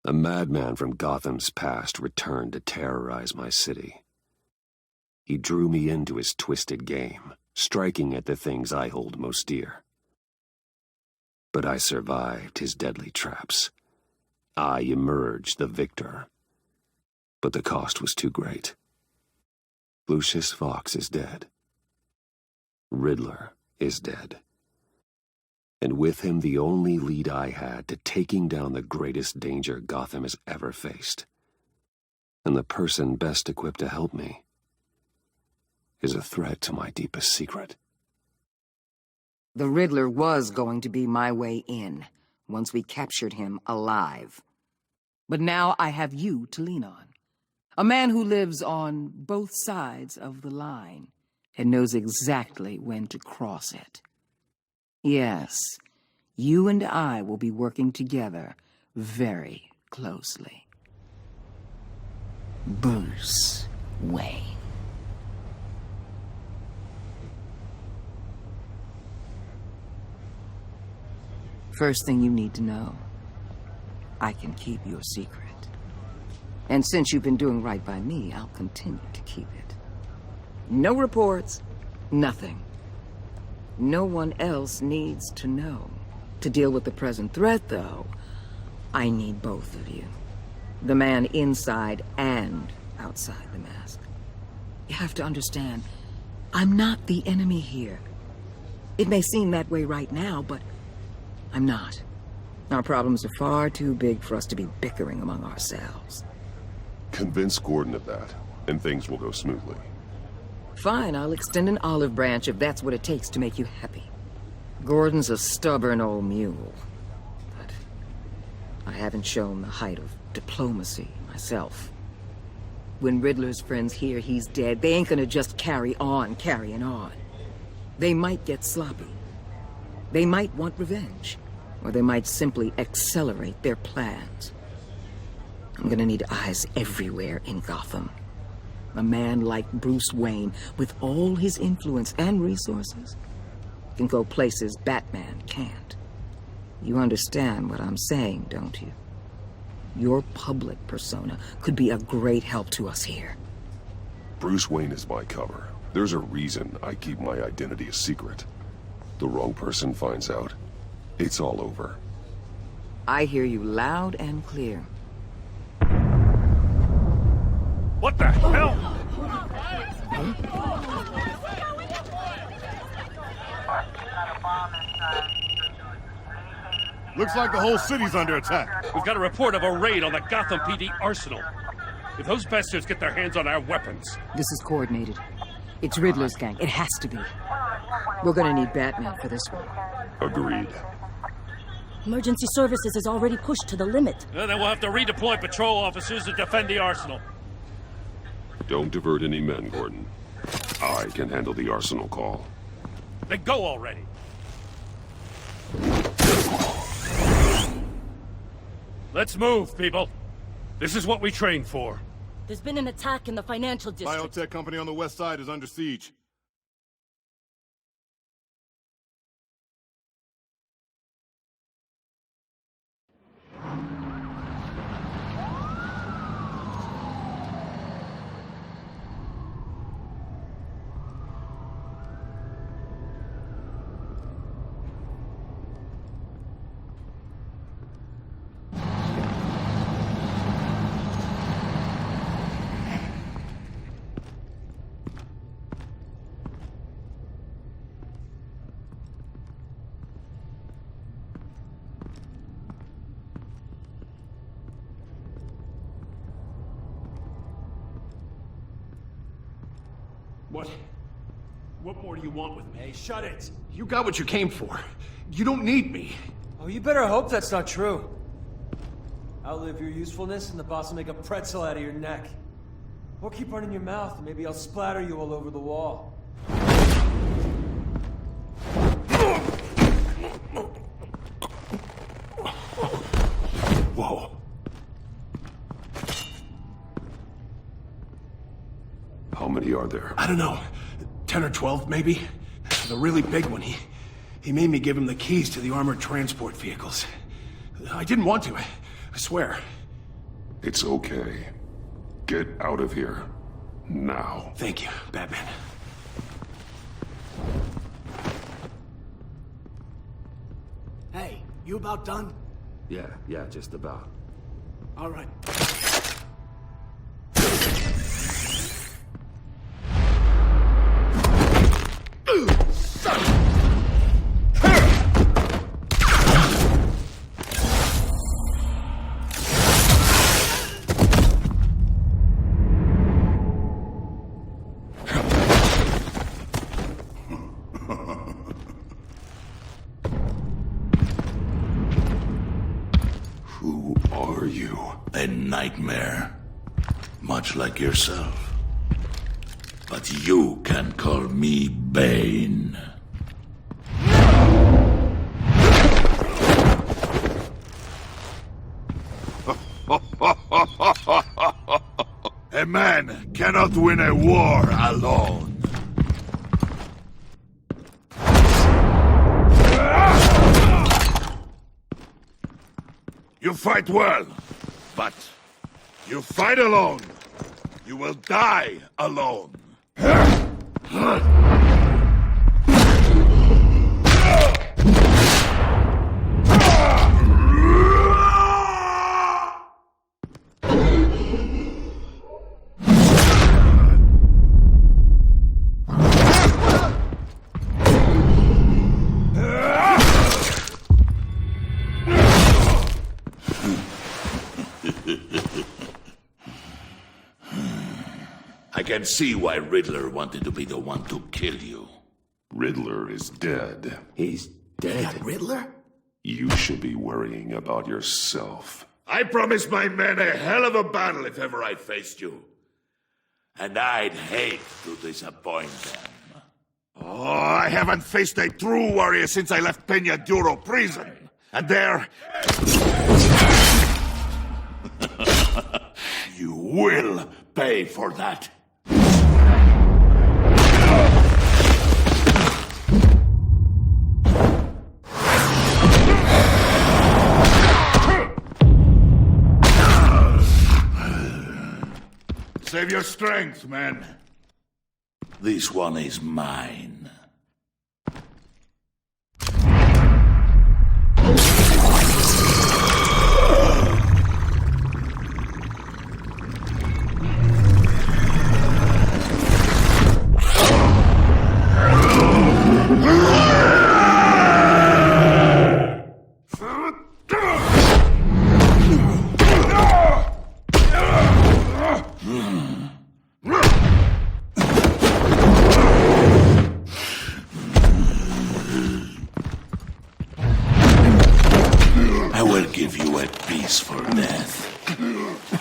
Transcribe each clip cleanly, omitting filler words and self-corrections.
A madman from Gotham's past returned to terrorize my city. He drew me into his twisted game, striking at the things I hold most dear. But I survived his deadly traps. I emerged the victor. But the cost was too great. Lucius Fox is dead. Riddler is dead. And with him the only lead I had to taking down the greatest danger Gotham has ever faced. And the person best equipped to help me is a threat to my deepest secret. The Riddler was going to be my way in, once we captured him alive. But now I have you to lean on. A man who lives on both sides of the line and knows exactly when to cross it. Yes, you and I will be working together very closely. Bruce Wayne. First thing you need to know, I can keep your secret. And since you've been doing right by me, I'll continue to keep it. No reports, nothing. No one else needs to know. To deal with the present threat, though, I need both of you. The man inside and outside the mask. You have to understand, I'm not the enemy here. It may seem that way right now, but I'm not. Our problems are far too big for us to be bickering among ourselves. Convince Gordon of that, and things will go smoothly. Fine, I'll extend an olive branch if that's what it takes to make you happy. Gordon's a stubborn old mule, but I haven't shown the height of diplomacy myself. When Riddler's friends hear he's dead, they ain't gonna just carry on carrying on. They might get sloppy. They might want revenge, or they might simply accelerate their plans. I'm gonna need eyes everywhere in Gotham. A man like Bruce Wayne, with all his influence and resources, can go places Batman can't. You understand what I'm saying, don't you? Your public persona could be a great help to us here. Bruce Wayne is my cover. There's a reason I keep my identity a secret. The wrong person finds out, it's all over. I hear you loud and clear. What the hell? Looks like the whole city's under attack. We've got a report of a raid on the Gotham PD arsenal. If those bastards get their hands on our weapons... This is coordinated. It's Riddler's gang. It has to be. We're gonna need Batman for this one. Agreed. Emergency services is already pushed to the limit. Then we'll have to redeploy patrol officers to defend the arsenal. Don't divert any men, Gordon. I can handle the arsenal call. Then go already. Let's move, people. This is what we trained for. There's been an attack in the financial district. Biotech company on the west side is under siege. What more do you want with me? Hey, shut it! You got what you came for. You don't need me. Oh, you better hope that's not true. Outlive your usefulness and the boss will make a pretzel out of your neck. Or keep running your mouth and maybe I'll splatter you all over the wall. Whoa. How many are there? I don't know. 10 or 12, maybe? The really big one, he made me give him the keys to the armored transport vehicles. I didn't want to, I swear. It's okay. Get out of here. Now. Thank you, Batman. Hey, you about done? Yeah, just about. All right. Who are you? A nightmare. Much like yourself. But you can call me Bane. A man cannot win a war alone. You fight well, but you fight alone. You will die alone. I can see why Riddler wanted to be the one to kill you. Riddler is dead. He's dead. Riddler? You should be worrying about yourself. I promised my men a hell of a battle if ever I faced you. And I'd hate to disappoint them. Oh, I haven't faced a true warrior since I left Peña Duro prison. And there... You will pay for that. Save your strength, man. This one is mine. I will give you a peaceful death,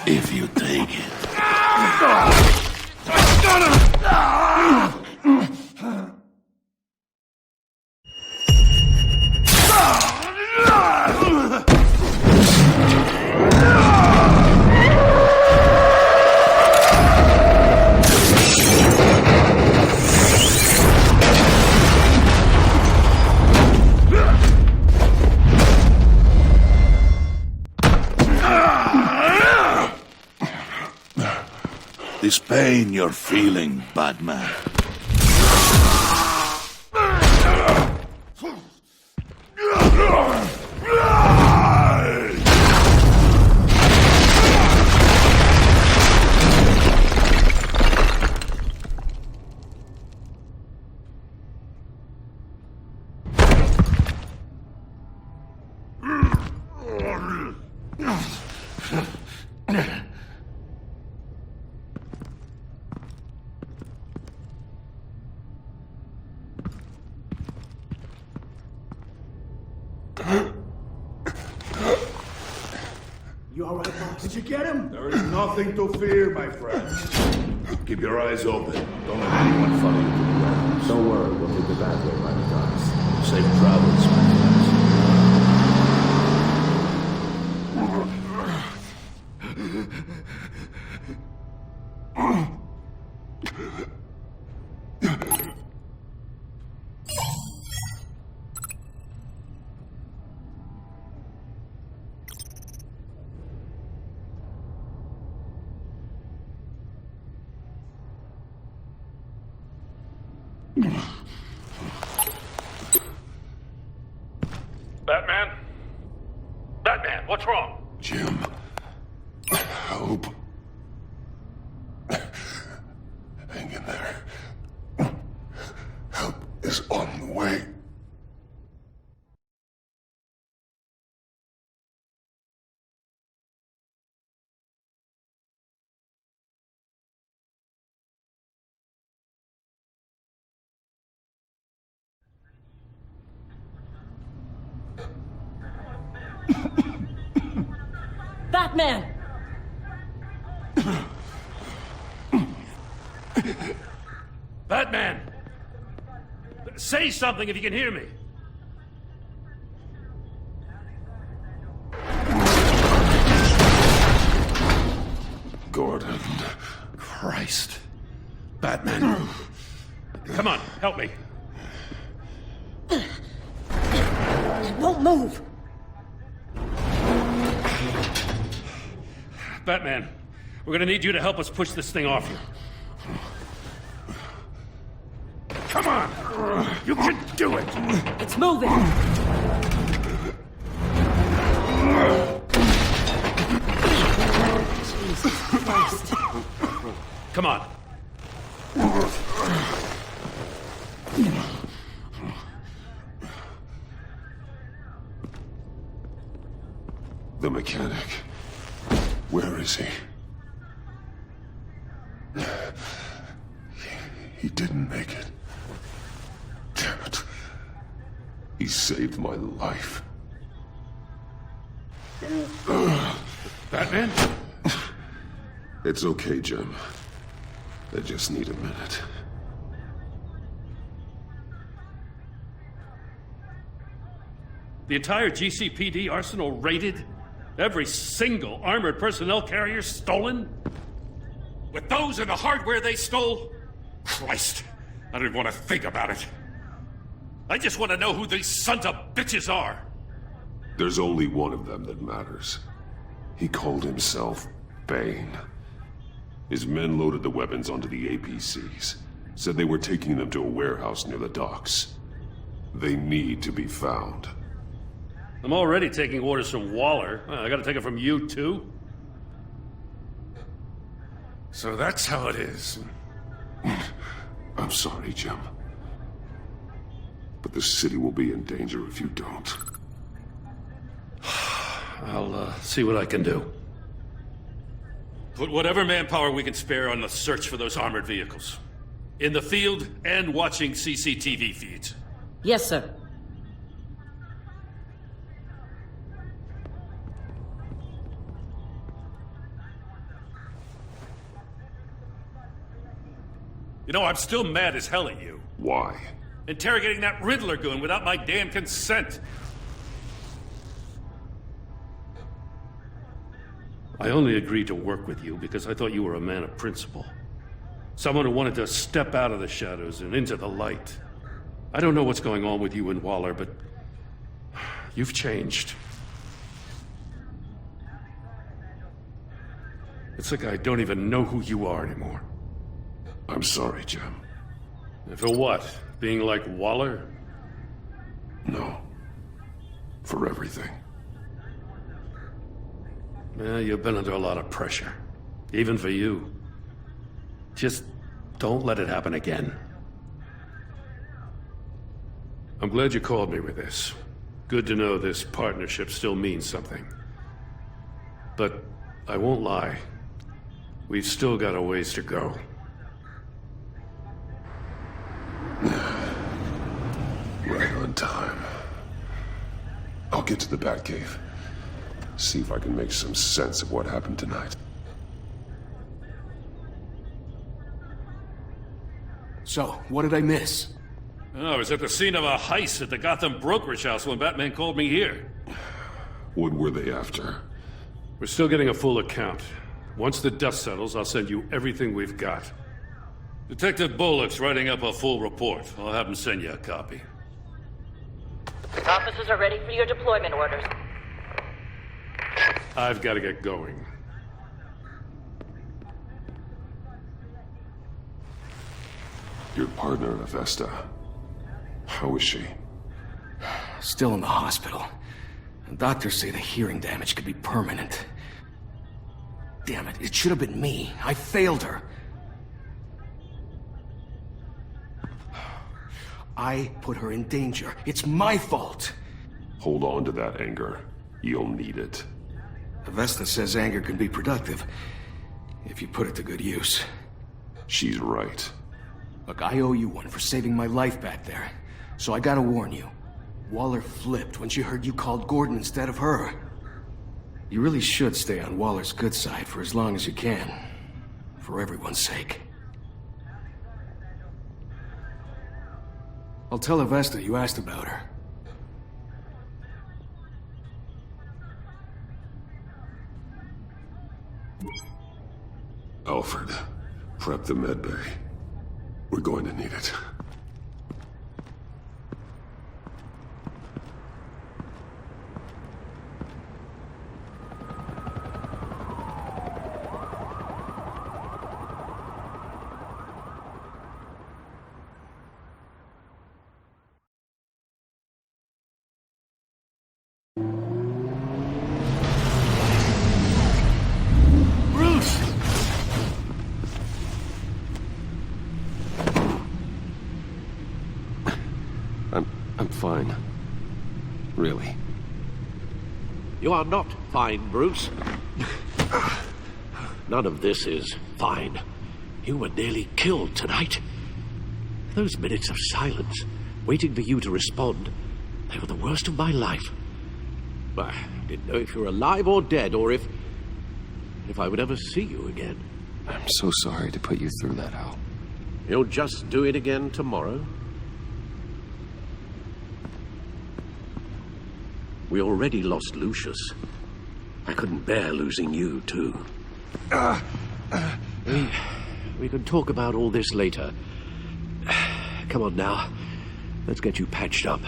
if you take it. This pain you're feeling, Batman. You all right, Bob? Did you get him? There is nothing to fear, my friend. Keep your eyes open. Don't let anyone follow you to the warehouse. Don't worry, we'll take the back way by the docks. Safe travels, my friends. Batman? Batman, what's wrong? Jim. Help. Hang in there. Help is on the way. Batman! Batman! Say something if you can hear me. Gordon. Christ. Batman. Come on, help me. It won't move! Batman, we're gonna need you to help us push this thing off you. Come on! You can do it! It's moving! Jesus Christ. Come on. The mechanic. Where is he? He didn't make it. Damn it. He saved my life. Batman? It's okay, Jim. I just need a minute. The entire GCPD arsenal raided? Every single armored personnel carrier stolen? With those and the hardware they stole? Christ, I don't even want to think about it. I just want to know who these sons of bitches are. There's only one of them that matters. He called himself Bane. His men loaded the weapons onto the APCs. Said they were taking them to a warehouse near the docks. They need to be found. I'm already taking orders from Waller. I gotta take it from you, too? So that's how it is. I'm sorry, Jim. But the city will be in danger if you don't. I'll see what I can do. Put whatever manpower we can spare on the search for those armored vehicles. In the field and watching CCTV feeds. Yes, sir. You know, I'm still mad as hell at you. Why? Interrogating that Riddler goon without my damn consent. I only agreed to work with you because I thought you were a man of principle. Someone who wanted to step out of the shadows and into the light. I don't know what's going on with you and Waller, but you've changed. It's like I don't even know who you are anymore. I'm sorry, Jim. And for what? Being like Waller? No. For everything. Yeah, you've been under a lot of pressure. Even for you. Just don't let it happen again. I'm glad you called me with this. Good to know this partnership still means something. But I won't lie. We've still got a ways to go. Right on time. I'll get to the Batcave. See if I can make some sense of what happened tonight. So, what did I miss? Oh, I was at the scene of a heist at the Gotham brokerage house when Batman called me here. What were they after? We're still getting a full account. Once the dust settles, I'll send you everything we've got. Detective Bullock's writing up a full report. I'll have him send you a copy. Officers are ready for your deployment orders. I've got to get going. Your partner, Avesta. How is she? Still in the hospital. And doctors say the hearing damage could be permanent. Damn it, it should have been me. I failed her. I put her in danger. It's my fault. Hold on to that anger. You'll need it. Avesta says anger can be productive, if you put it to good use. She's right. Look, I owe you one for saving my life back there. So I gotta warn you. Waller flipped when she heard you called Gordon instead of her. You really should stay on Waller's good side for as long as you can. For everyone's sake. I'll tell Avesta you asked about her. Alfred, prep the medbay. We're going to need it. I'm fine. Really. You are not fine, Bruce. None of this is fine. You were nearly killed tonight. Those minutes of silence, waiting for you to respond, they were the worst of my life. I didn't know if you were alive or dead, or if I would ever see you again. I'm so sorry to put you through that, Al. You'll just do it again tomorrow? We already lost Lucius. I couldn't bear losing you, too. We can talk about all this later. Come on now. Let's get you patched up.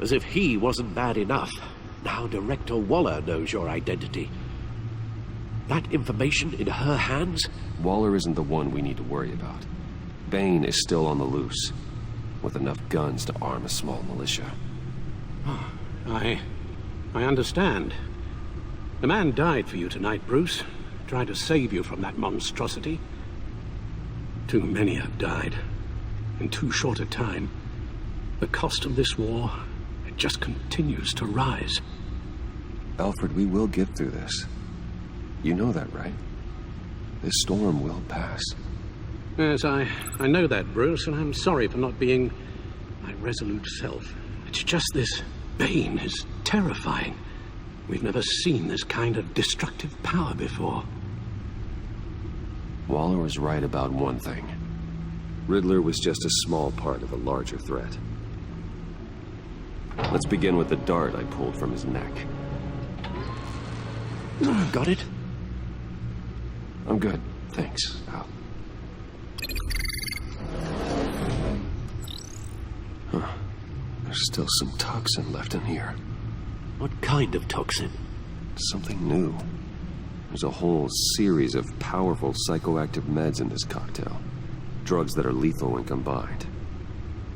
As if he wasn't bad enough, now Director Waller knows your identity. That information in her hands? Waller isn't the one we need to worry about. Bane is still on the loose, with enough guns to arm a small militia. I understand. The man died for you tonight, Bruce. Tried to save you from that monstrosity. Too many have died. In too short a time. The cost of this war, it just continues to rise. Alfred, we will get through this. You know that, right? This storm will pass. Yes, I know that, Bruce, and I'm sorry for not being my resolute self. It's just this Bane is terrifying. We've never seen this kind of destructive power before. Waller was right about one thing. Riddler was just a small part of a larger threat. Let's begin with the dart I pulled from his neck. Got it? I'm good, thanks, Al. Huh. There's still some toxin left in here. What kind of toxin? Something new. There's a whole series of powerful psychoactive meds in this cocktail. Drugs that are lethal when combined.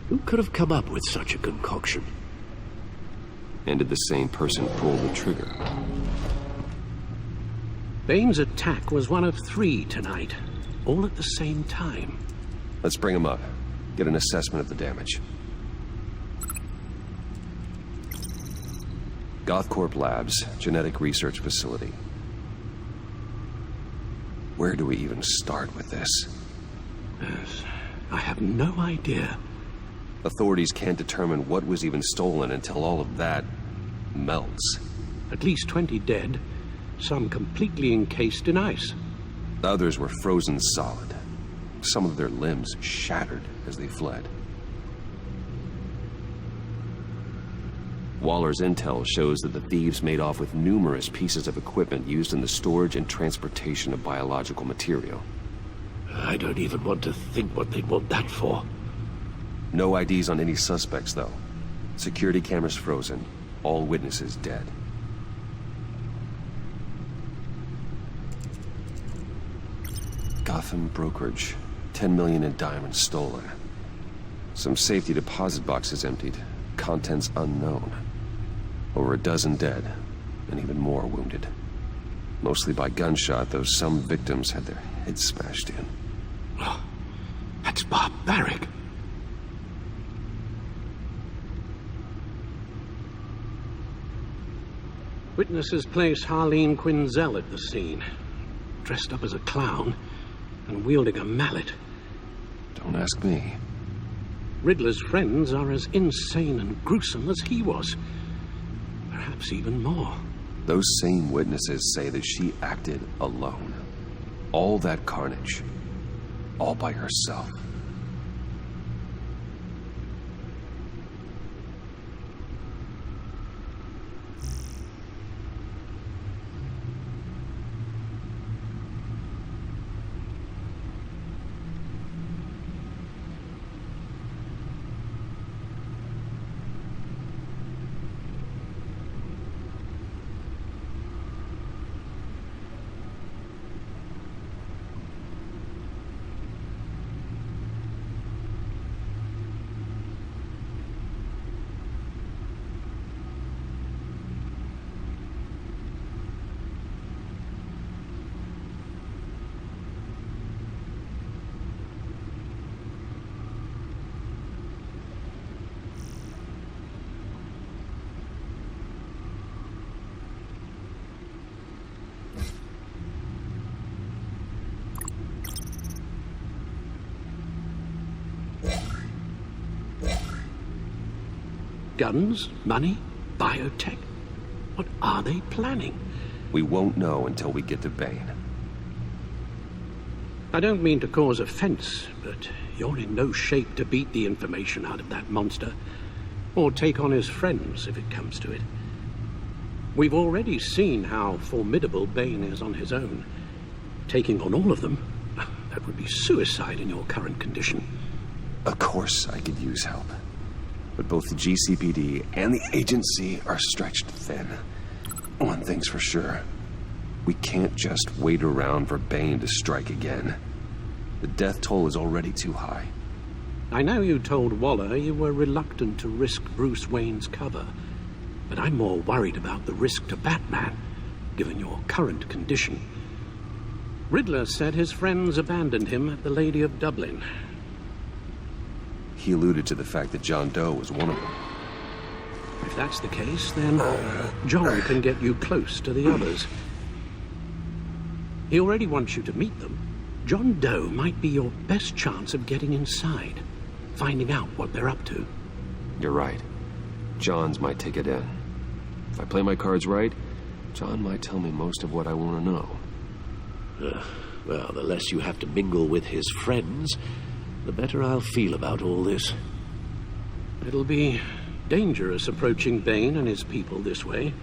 Who could have come up with such a concoction? And did the same person pull the trigger? Bane's attack was one of 3 tonight, all at the same time. Let's bring him up. Get an assessment of the damage. Gothcorp Labs, Genetic Research Facility. Where do we even start with this? Yes, I have no idea. Authorities can't determine what was even stolen until all of that melts. At least 20 dead, some completely encased in ice. Others were frozen solid. Some of their limbs shattered as they fled. Waller's intel shows that the thieves made off with numerous pieces of equipment used in the storage and transportation of biological material. I don't even want to think what they'd want that for. No IDs on any suspects, though. Security cameras frozen. All witnesses dead. Gotham brokerage. 10 million in diamonds stolen. Some safety deposit boxes emptied. Contents unknown. Over a dozen dead, and even more wounded. Mostly by gunshot, though some victims had their heads smashed in. Oh, that's barbaric. Witnesses place Harleen Quinzel at the scene, dressed up as a clown and wielding a mallet. Don't ask me. Riddler's friends are as insane and gruesome as he was. Perhaps even more. Those same witnesses say that she acted alone. All that carnage. All by herself. Guns? Money? Biotech? What are they planning? We won't know until we get to Bane. I don't mean to cause offense, but you're in no shape to beat the information out of that monster, or take on his friends if it comes to it. We've already seen how formidable Bane is on his own. Taking on all of them, that would be suicide in your current condition. Of course I could use help. But both the GCPD and the agency are stretched thin. One thing's for sure. We can't just wait around for Bane to strike again. The death toll is already too high. I know you told Waller you were reluctant to risk Bruce Wayne's cover, but I'm more worried about the risk to Batman, given your current condition. Riddler said his friends abandoned him at the Lady of Dublin. He alluded to the fact that John Doe was one of them. If that's the case, then John can get you close to the others. He already wants you to meet them. John Doe might be your best chance of getting inside, finding out what they're up to. You're right. John's my ticket in. If I play my cards right, John might tell me most of what I want to know. Well, the less you have to mingle with his friends, the better I'll feel about all this. It'll be dangerous approaching Bane and his people this way.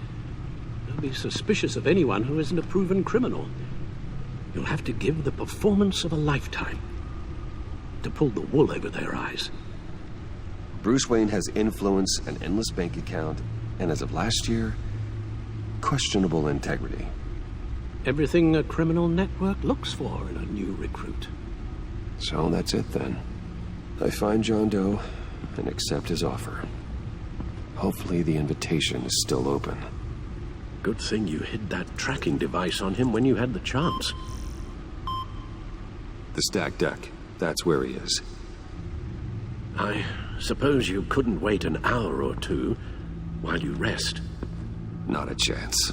They'll be suspicious of anyone who isn't a proven criminal. You'll have to give the performance of a lifetime to pull the wool over their eyes. Bruce Wayne has influence, an endless bank account, and as of last year, questionable integrity. Everything a criminal network looks for in a new recruit. So that's it then. I find John Doe and accept his offer. Hopefully the invitation is still open. Good thing you hid that tracking device on him when you had the chance. The stacked deck. That's where he is. I suppose you couldn't wait an hour or two while you rest. Not a chance.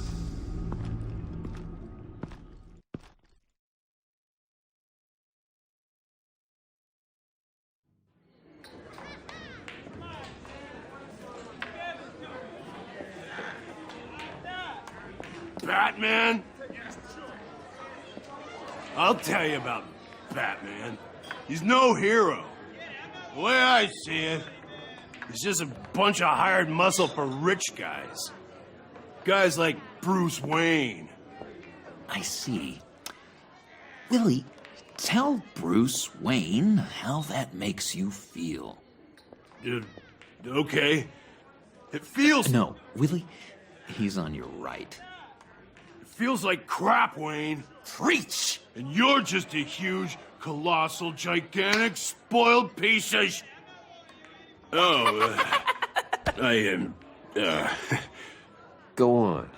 Batman? I'll tell you about Batman. He's no hero. The way I see it, he's just a bunch of hired muscle for rich guys. Guys like Bruce Wayne. I see. Willie, tell Bruce Wayne how that makes you feel. Okay. It feels... No, Willie, he's on your right. It feels like crap, Wayne. Preach! And you're just a huge, colossal, gigantic, spoiled piece of I am... Go on.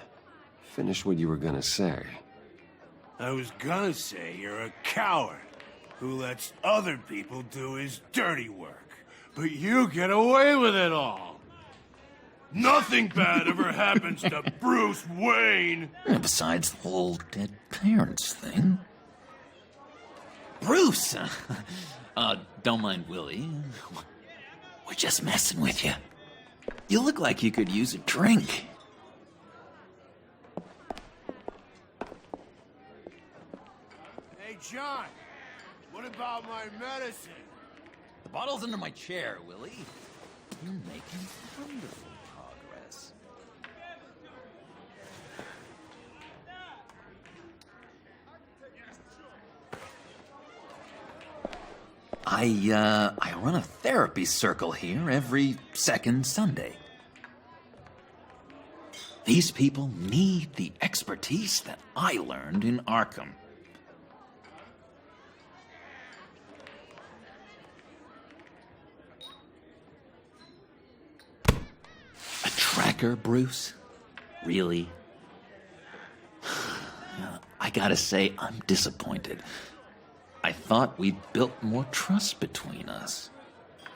Finish what you were gonna say. I was gonna say you're a coward who lets other people do his dirty work. But you get away with it all. Nothing bad ever happens to Bruce Wayne. Besides the whole dead parents thing. Bruce! Don't mind Willie. We're just messing with you. You look like you could use a drink. Hey, John. What about my medicine? The bottle's under my chair, Willie. You're making wonderful progress. I run a therapy circle here every second Sunday. These people need the expertise that I learned in Arkham. A tracker, Bruce? Really? I gotta say, I'm disappointed. I thought we'd built more trust between us.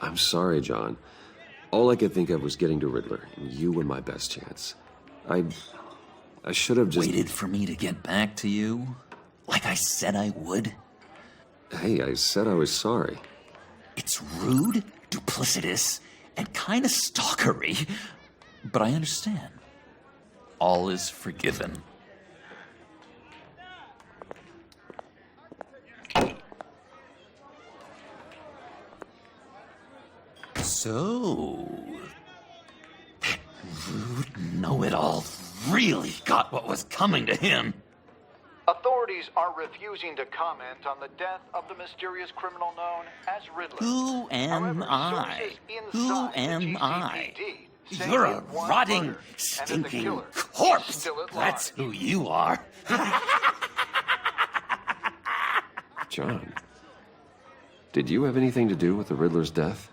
I'm sorry, John. All I could think of was getting to Riddler, and you were my best chance. I should have just... Waited for me to get back to you? Like I said I would? Hey, I said I was sorry. It's rude, duplicitous, and kind of stalkery, but I understand. All is forgiven. So, that rude know-it-all really got what was coming to him. Authorities are refusing to comment on the death of the mysterious criminal known as Riddler. Who am I? Who am I? You're a rotting, stinking corpse. That's who you are. John, did you have anything to do with the Riddler's death?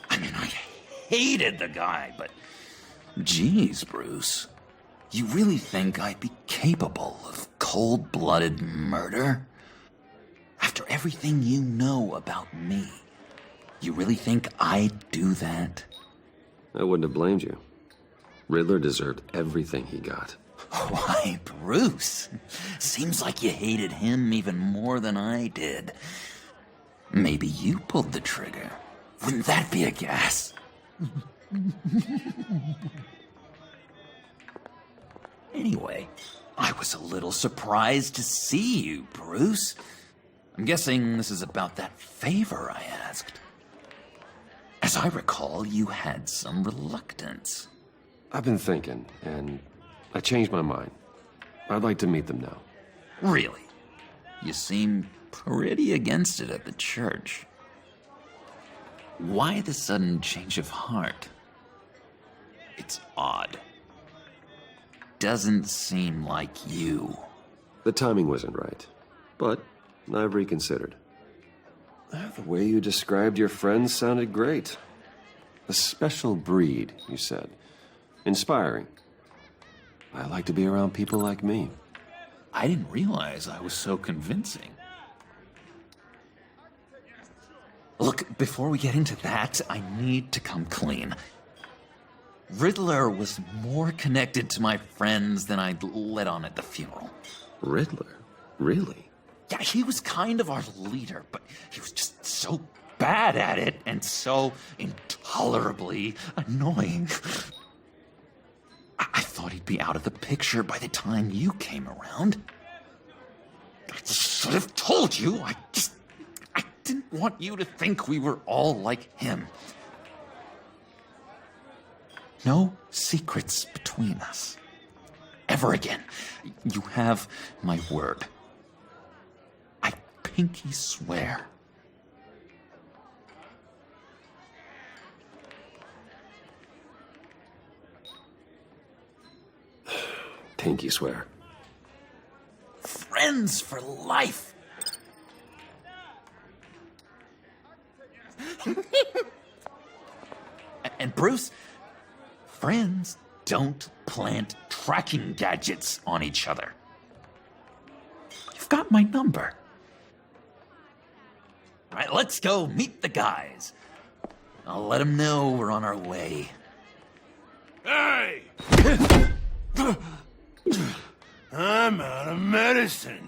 I mean, I hated the guy, but... Geez, Bruce. You really think I'd be capable of cold-blooded murder? After everything you know about me, you really think I'd do that? I wouldn't have blamed you. Riddler deserved everything he got. Why, Bruce? Seems like you hated him even more than I did. Maybe you pulled the trigger. Wouldn't that be a gas? Anyway, I was a little surprised to see you, Bruce. I'm guessing this is about that favor I asked. As I recall, you had some reluctance. I've been thinking, and I changed my mind. I'd like to meet them now. Really? You seem pretty against it at the church. Why the sudden change of heart? It's odd. Doesn't seem like you. The timing wasn't right, but I've reconsidered. The way you described your friends sounded great. A special breed, you said. Inspiring. I like to be around people like me. I didn't realize I was so convincing. Look, before we get into that, I need to come clean. Riddler was more connected to my friends than I'd let on at the funeral. Riddler? Really? Yeah, he was kind of our leader, but he was just so bad at it and so intolerably annoying. I thought he'd be out of the picture by the time you came around. I should have told you. I didn't want you to think we were all like him. No secrets between us. Ever again. You have my word. I pinky swear. pinky swear. Friends for life. And Bruce, friends don't plant tracking gadgets on each other. You've got my number. All right, let's go meet the guys. I'll let them know we're on our way. Hey! I'm out of medicine.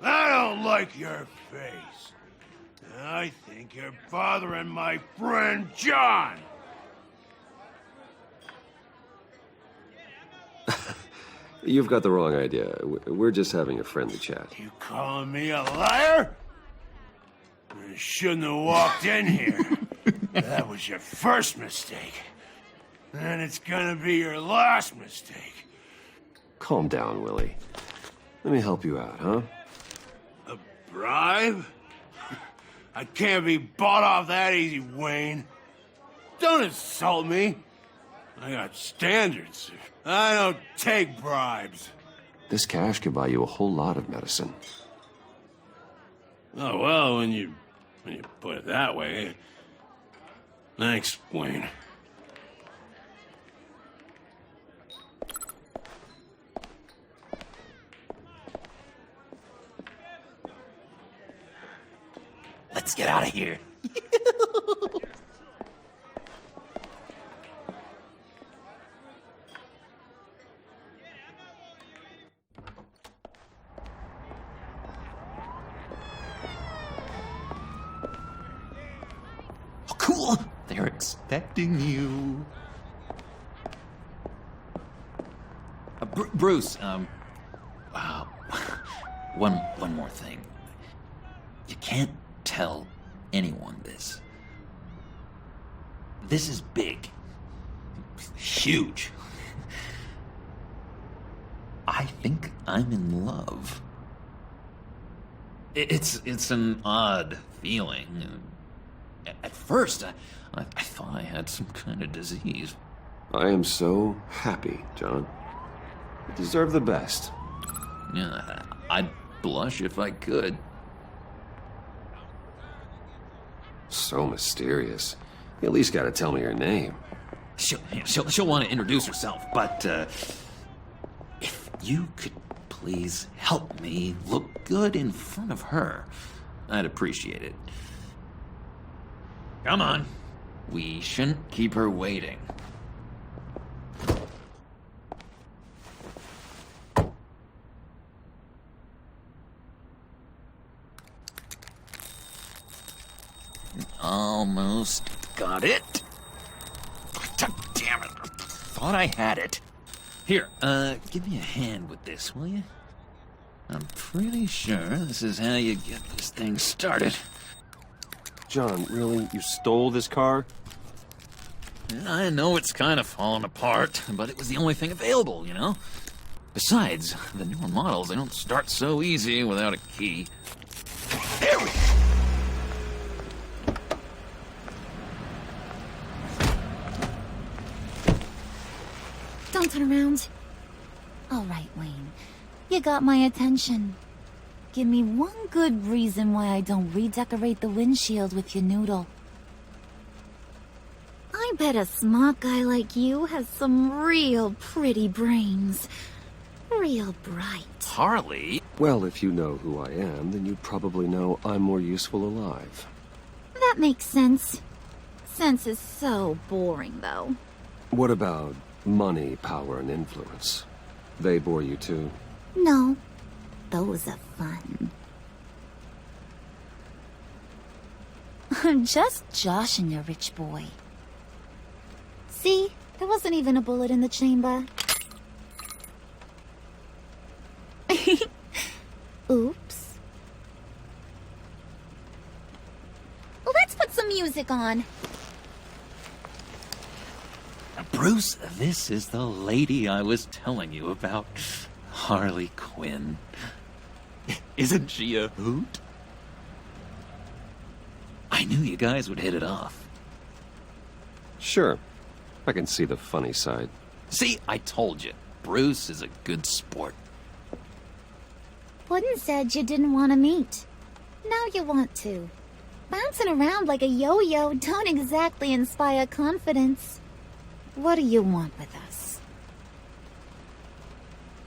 I don't like your face. I think you're bothering my friend John. You've got the wrong idea. We're just having a friendly chat. You calling me a liar? You shouldn't have walked in here. That was your first mistake. And it's gonna be your last mistake. Calm down, Willie. Let me help you out, huh? A bribe? I can't be bought off that easy, Wayne. Don't insult me. I got standards. I don't take bribes. This cash could buy you a whole lot of medicine. Oh, well, when you put it that way. Thanks, Wayne. Let's get out of here. Oh, cool. They're expecting you. Bruce, wow. One more thing. You can't tell anyone this. This is big. Huge. I think I'm in love. It's an odd feeling. At first, I thought I had some kind of disease. I am so happy, John. You deserve the best. Yeah, I'd blush if I could. So mysterious. You at least gotta tell me her name. She'll want to introduce herself, but if you could please help me look good in front of her, I'd appreciate it. Come on. We shouldn't keep her waiting. Almost got it. God damn it. Thought I had it. Here, give me a hand with this, will you? I'm pretty sure this is how you get this thing started. John, really? You stole this car? I know it's kind of falling apart, but it was the only thing available, you know? Besides, the newer models, they don't start so easy without a key. There we go! Don't turn around. All right, Wayne. You got my attention. Give me one good reason why I don't redecorate the windshield with your noodle. I bet a smart guy like you has some real pretty brains. Real bright. Harley? Well, if you know who I am, then you probably know I'm more useful alive. That makes sense. Sense is so boring, though. What about money, power, and influence? They bore you too? No. Those are fun. I'm just joshing you, rich boy. See? There wasn't even a bullet in the chamber. Oops. Let's put some music on. Bruce, this is the lady I was telling you about. Harley Quinn. Isn't she a hoot? I knew you guys would hit it off. Sure. I can see the funny side. See, I told you. Bruce is a good sport. Puddin' said you didn't want to meet. Now you want to. Bouncing around like a yo-yo don't exactly inspire confidence. What do you want with us?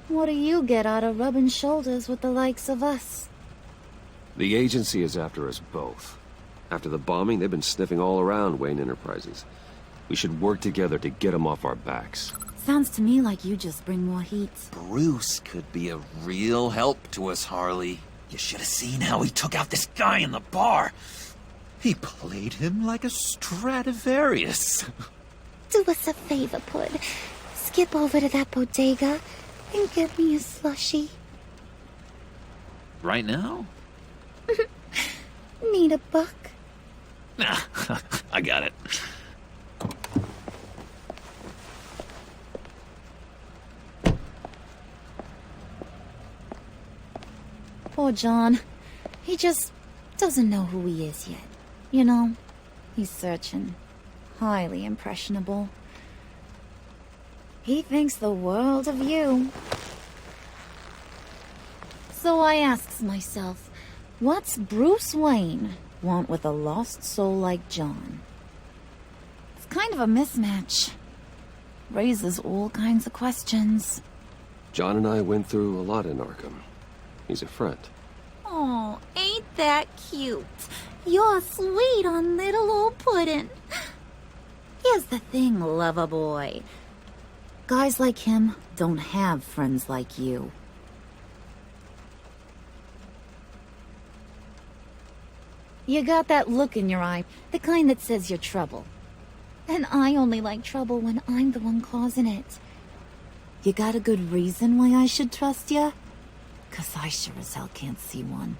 What do you get out of rubbing shoulders with the likes of us? The agency is after us both. After the bombing, they've been sniffing all around Wayne Enterprises. We should work together to get them off our backs. Sounds to me like you just bring more heat. Bruce could be a real help to us, Harley. You should have seen how he took out this guy in the bar. He played him like a Stradivarius. Do us a favor, Pud. Skip over to that bodega and get me a slushie. Right now? Need a buck? Nah, I got it. Poor John. He just doesn't know who he is yet. You know, he's searching. Highly impressionable. He thinks the world of you. So I asks myself, what's Bruce Wayne want with a lost soul like John? It's kind of a mismatch. Raises all kinds of questions. John and I went through a lot in Arkham. He's a friend. Oh, ain't that cute? You're sweet on little old Puddin'. Here's the thing, lover boy. Guys like him don't have friends like you. You got that look in your eye, the kind that says you're trouble. And I only like trouble when I'm the one causing it. You got a good reason why I should trust you? 'Cause I sure as hell can't see one.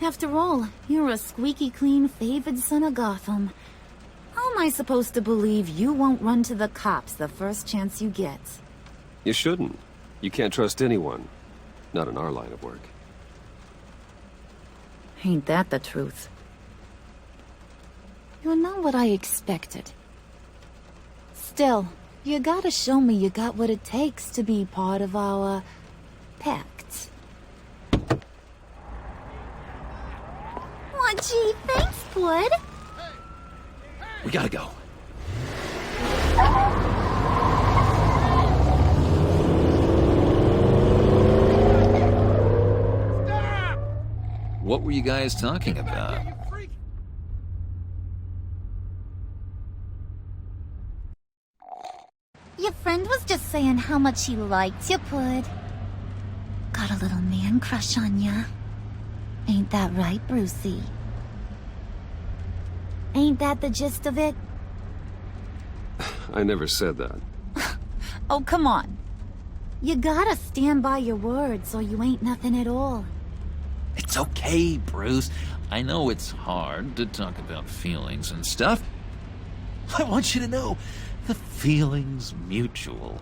After all, you're a squeaky clean favored son of Gotham. How am I supposed to believe you won't run to the cops the first chance you get? You shouldn't. You can't trust anyone. Not in our line of work. Ain't that the truth? You're not what I expected. Still, you gotta show me you got what it takes to be part of our Pact. Oh, gee, thanks, Bud. We gotta go. Stop! What were you guys talking about? Your friend was just saying how much he liked you, Pud. Got a little man crush on ya. Ain't that right, Brucey? Ain't that the gist of it? I never said that. Oh, come on. You gotta stand by your words or you ain't nothing at all. It's okay, Bruce. I know it's hard to talk about feelings and stuff. I want you to know the feeling's mutual.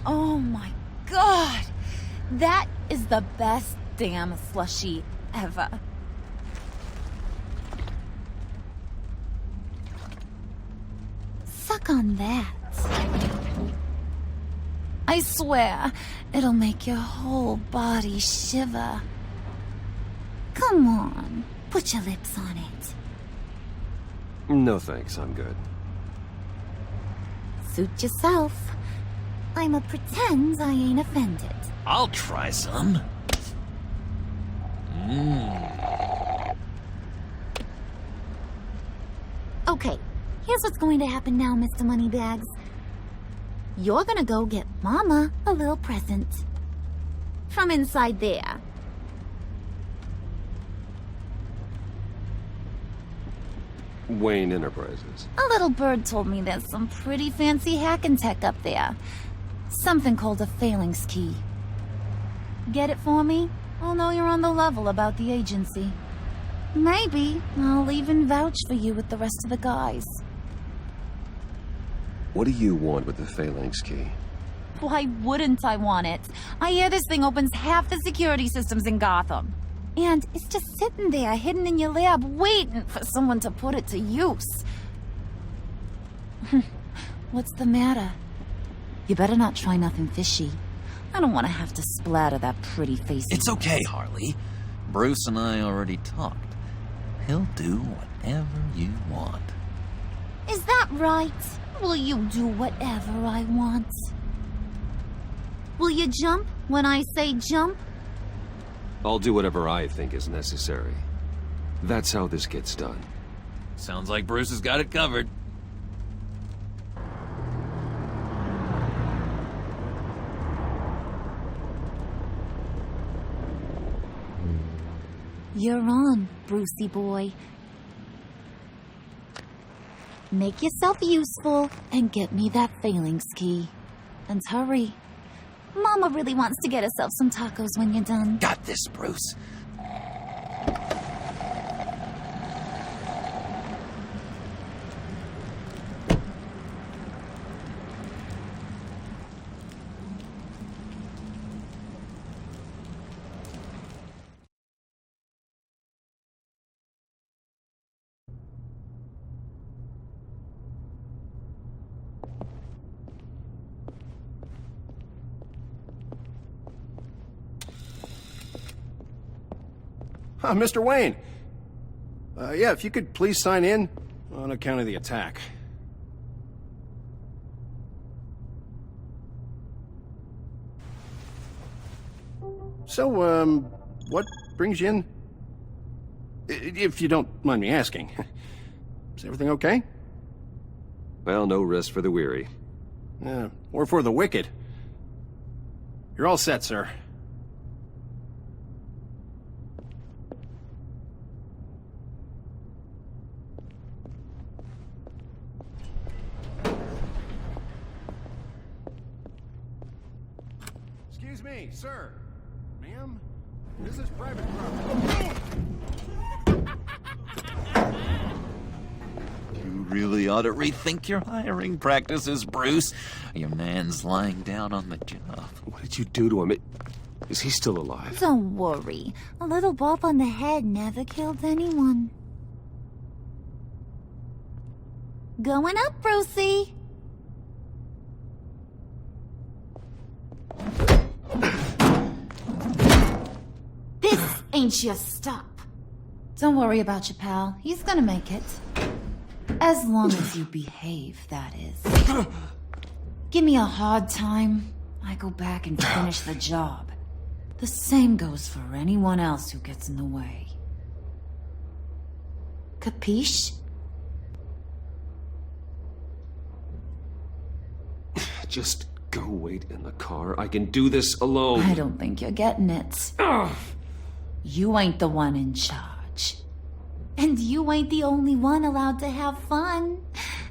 Oh my god! That is the best damn slushie ever. Suck on that. I swear, it'll make your whole body shiver. Come on, put your lips on it. No thanks, I'm good. Suit yourself. I'ma pretend I ain't offended. I'll try some. Okay, here's what's going to happen now, Mr. Moneybags. You're gonna go get Mama a little present. From inside there. Wayne Enterprises. A little bird told me there's some pretty fancy hacking tech up there. Something called a phalanx key. Get it for me? I'll know you're on the level about the agency. Maybe I'll even vouch for you with the rest of the guys. What do you want with the phalanx key? Why wouldn't I want it? I hear this thing opens half the security systems in Gotham. And it's just sitting there, hidden in your lab, waiting for someone to put it to use. What's the matter? You better not try nothing fishy. I don't want to have to splatter that pretty face. It's okay, Harley. Bruce and I already talked. He'll do whatever you want. Is that right? Will you do whatever I want? Will you jump when I say jump? I'll do whatever I think is necessary. That's how this gets done. Sounds like Bruce has got it covered. You're on, Brucey boy. Make yourself useful and get me that phalanx key. And hurry. Mama really wants to get herself some tacos when you're done. Got this, Bruce. Mr. Wayne. Yeah, if you could please sign in on account of the attack. So, what brings you in? If you don't mind me asking. Is everything okay? Well, no rest for the weary. Or for the wicked. You're all set, sir. Excuse me, sir. Ma'am? This is private property. You really ought to rethink your hiring practices, Bruce. Your man's lying down on the job. What did you do to him? Is he still alive? Don't worry. A little bump on the head never killed anyone. Going up, Brucey. This ain't your stop. Don't worry about your pal. He's gonna make it. As long as you behave, that is. Give me a hard time, I go back and finish the job. The same goes for anyone else who gets in the way. Capiche? Just go wait in the car. I can do this alone. I don't think you're getting it. You ain't the one in charge. And you ain't the only one allowed to have fun.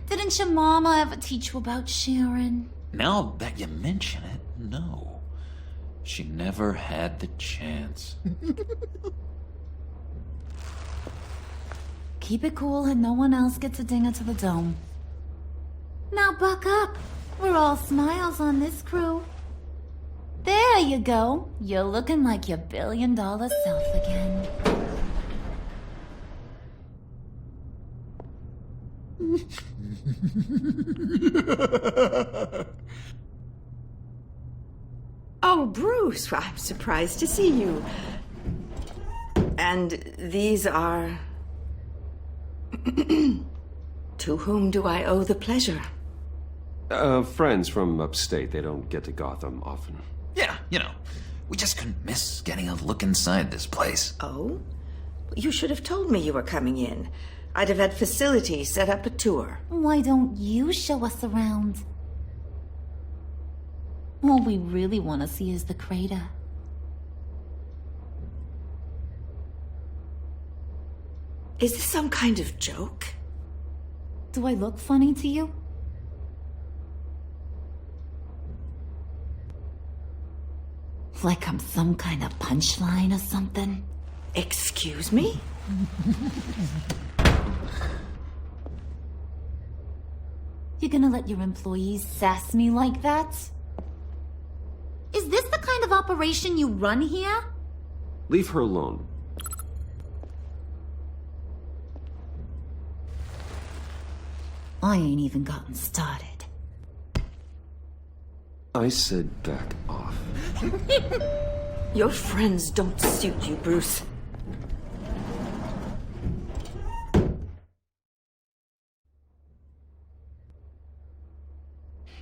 Didn't your mama ever teach you about sharing? Now that you mention it, no. She never had the chance. Keep it cool and no one else gets a dinger to the dome. Now buck up. We're all smiles on this crew. There you go. You're looking like your billion-dollar self again. Oh, Bruce, I'm surprised to see you. And these are... To whom do I owe the pleasure? Friends from upstate. They don't get to Gotham often. Yeah, you know, we just couldn't miss getting a look inside this place. Oh? You should have told me you were coming in. I'd have had facilities set up a tour. Why don't you show us around? All we really want to see is the crater. Is this some kind of joke? Do I look funny to you? Like I'm some kind of punchline or something? Excuse me? You're gonna let your employees sass me like that? Is this the kind of operation you run here? Leave her alone. I ain't even gotten started. I said back off. Your friends don't suit you, Bruce.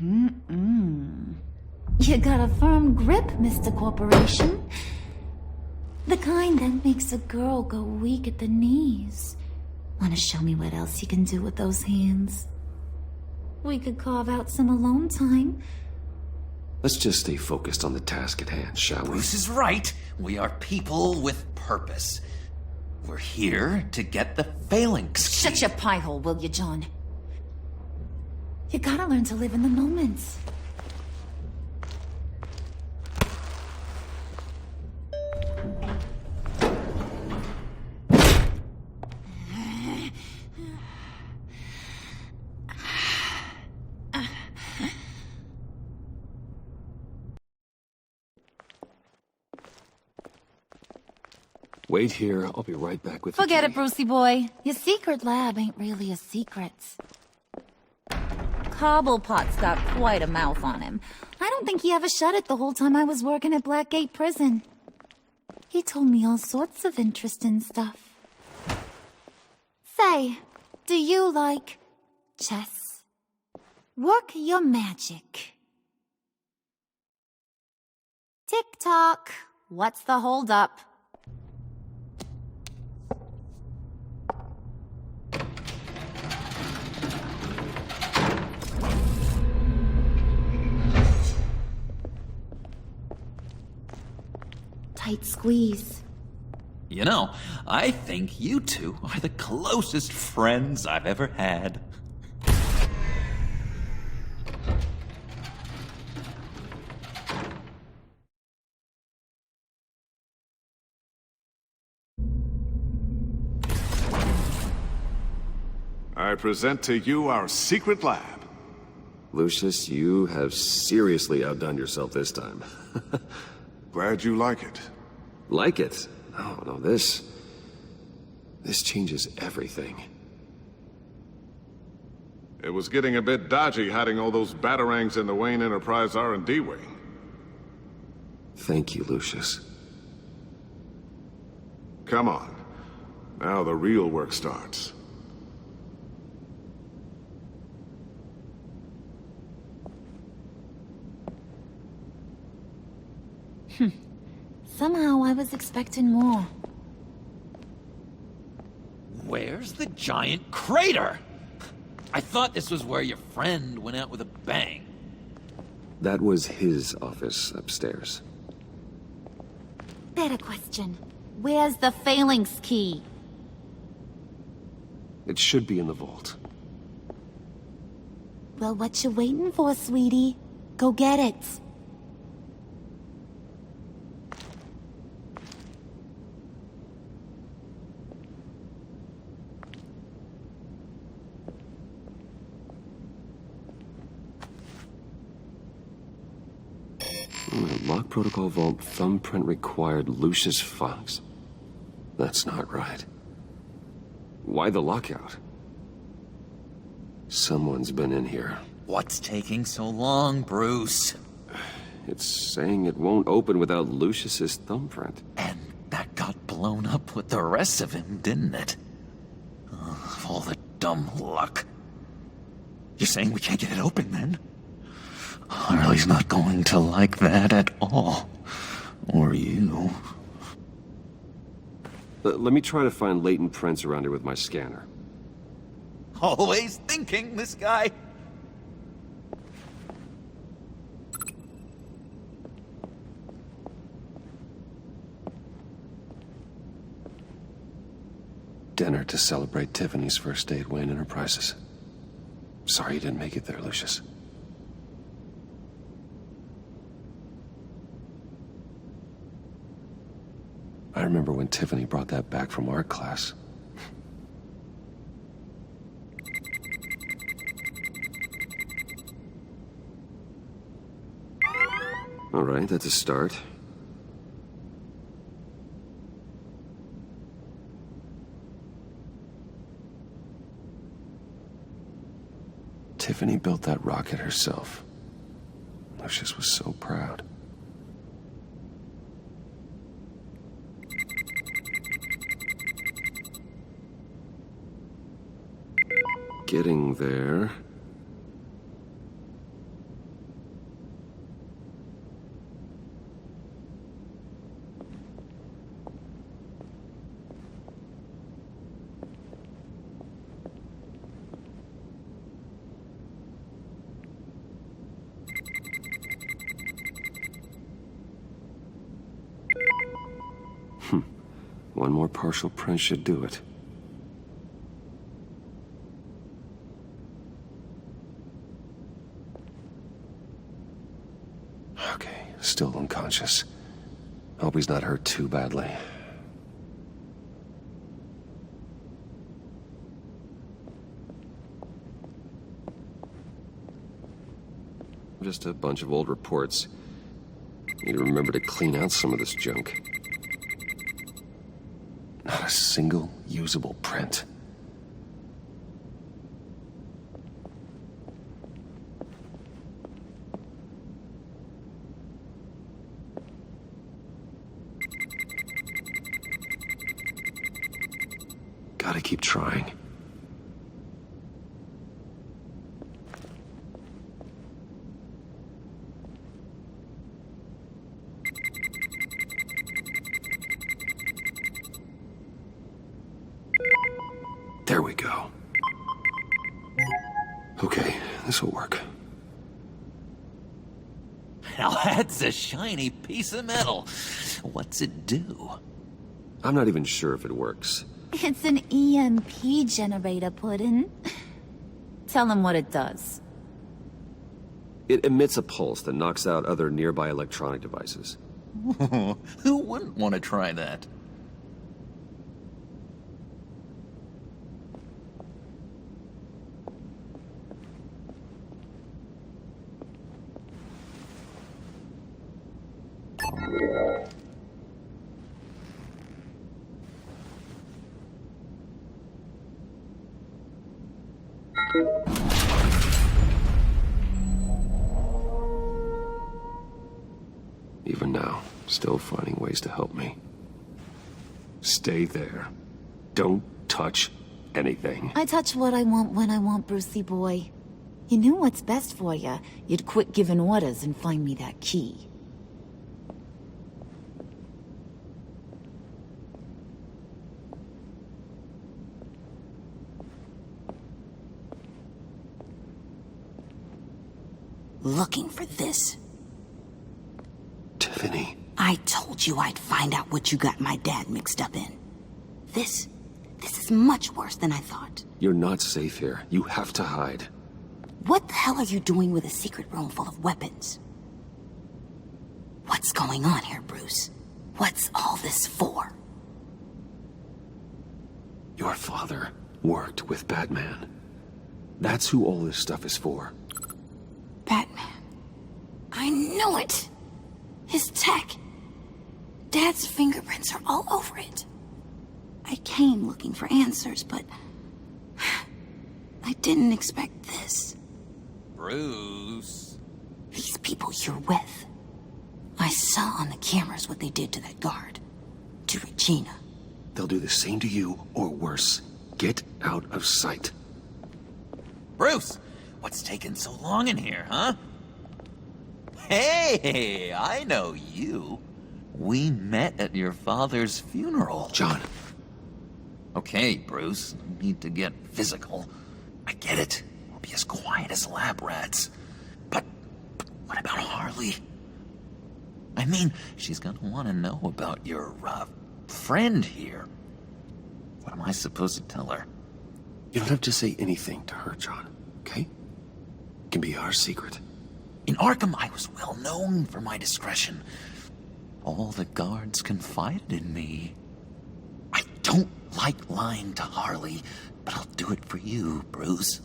You got a firm grip, Mr. Corporation. The kind that makes a girl go weak at the knees. Wanna show me what else you can do with those hands? We could carve out some alone time. Let's just stay focused on the task at hand, shall we? Bruce is right. We are people with purpose. We're here to get the phalanx. Shut your pie hole, will you, John? You gotta learn to live in the moment. Wait here. I'll be right back with Forget the it, Brucey boy. Your secret lab ain't really a secret. Cobblepot's got quite a mouth on him. I don't think he ever shut it the whole time I was working at Blackgate Prison. He told me all sorts of interesting stuff. Say, do you like chess? Work your magic. Tick-tock. What's the holdup? Tight squeeze. You know, I think you two are the closest friends I've ever had. I present to you our secret lab. Lucius, you have seriously outdone yourself this time. Glad you like it. Like it? Oh, no, this changes everything. It was getting a bit dodgy hiding all those batarangs in the Wayne Enterprise R&D wing. Thank you, Lucius. Come on. Now the real work starts. Somehow I was expecting more. Where's the giant crater? I thought this was where your friend went out with a bang. That was his office upstairs. Better question. Where's the phalanx key? It should be in the vault. Well, what you waiting for, sweetie? Go get it. Lock protocol vault thumbprint required Lucius Fox. That's not right. Why the lockout? Someone's been in here. What's taking so long, Bruce? It's saying it won't open without Lucius's thumbprint. And that got blown up with the rest of him, didn't it? All the dumb luck. You're saying we can't get it open, then? Harley's not going to like that at all. Or you. Let me try to find latent prints around here with my scanner. Always thinking, this guy. Dinner to celebrate Tiffany's first day at Wayne Enterprises. Sorry you didn't make it there, Lucius. I remember when Tiffany brought that back from art class. All right, that's a start. Tiffany built that rocket herself. Lucius was so proud. Getting there. One more partial print should do it. Okay, still unconscious. Hope he's not hurt too badly. Just a bunch of old reports. Need to remember to clean out some of this junk. Not a single usable print. Gotta keep trying. There we go. Okay, this will work. Now that's a shiny piece of metal. What's it do? I'm not even sure if it works. It's an EMP generator, Puddin'. Tell him what it does. It emits a pulse that knocks out other nearby electronic devices. Who wouldn't want to try that? Even now, still finding ways to help me. Stay there. Don't touch anything. I touch what I want when I want, Brucey boy. You knew what's best for you. You'd quit giving orders and find me that key. Looking for this. Tiffany. I told you I'd find out what you got my dad mixed up in. This is much worse than I thought. You're not safe here. You have to hide. What the hell are you doing with a secret room full of weapons? What's going on here, Bruce? What's all this for? Your father worked with Batman. That's who all this stuff is for. Batman. I knew it! His tech. Dad's fingerprints are all over it. I came looking for answers, but I didn't expect this. Bruce. These people you're with. I saw on the cameras what they did to that guard. To Regina. They'll do the same to you, or worse. Get out of sight. Bruce! What's taking so long in here, huh? Hey, I know you. We met at your father's funeral. John. Okay, Bruce, no need to get physical. I get it. We'll be as quiet as lab rats. But what about Harley? I mean, she's gonna want to know about your, friend here. What am I supposed to tell her? You don't have to say anything to her, John, okay? It can be our secret. In Arkham, I was well known for my discretion. All the guards confided in me. I don't like lying to Harley, but I'll do it for you, Bruce.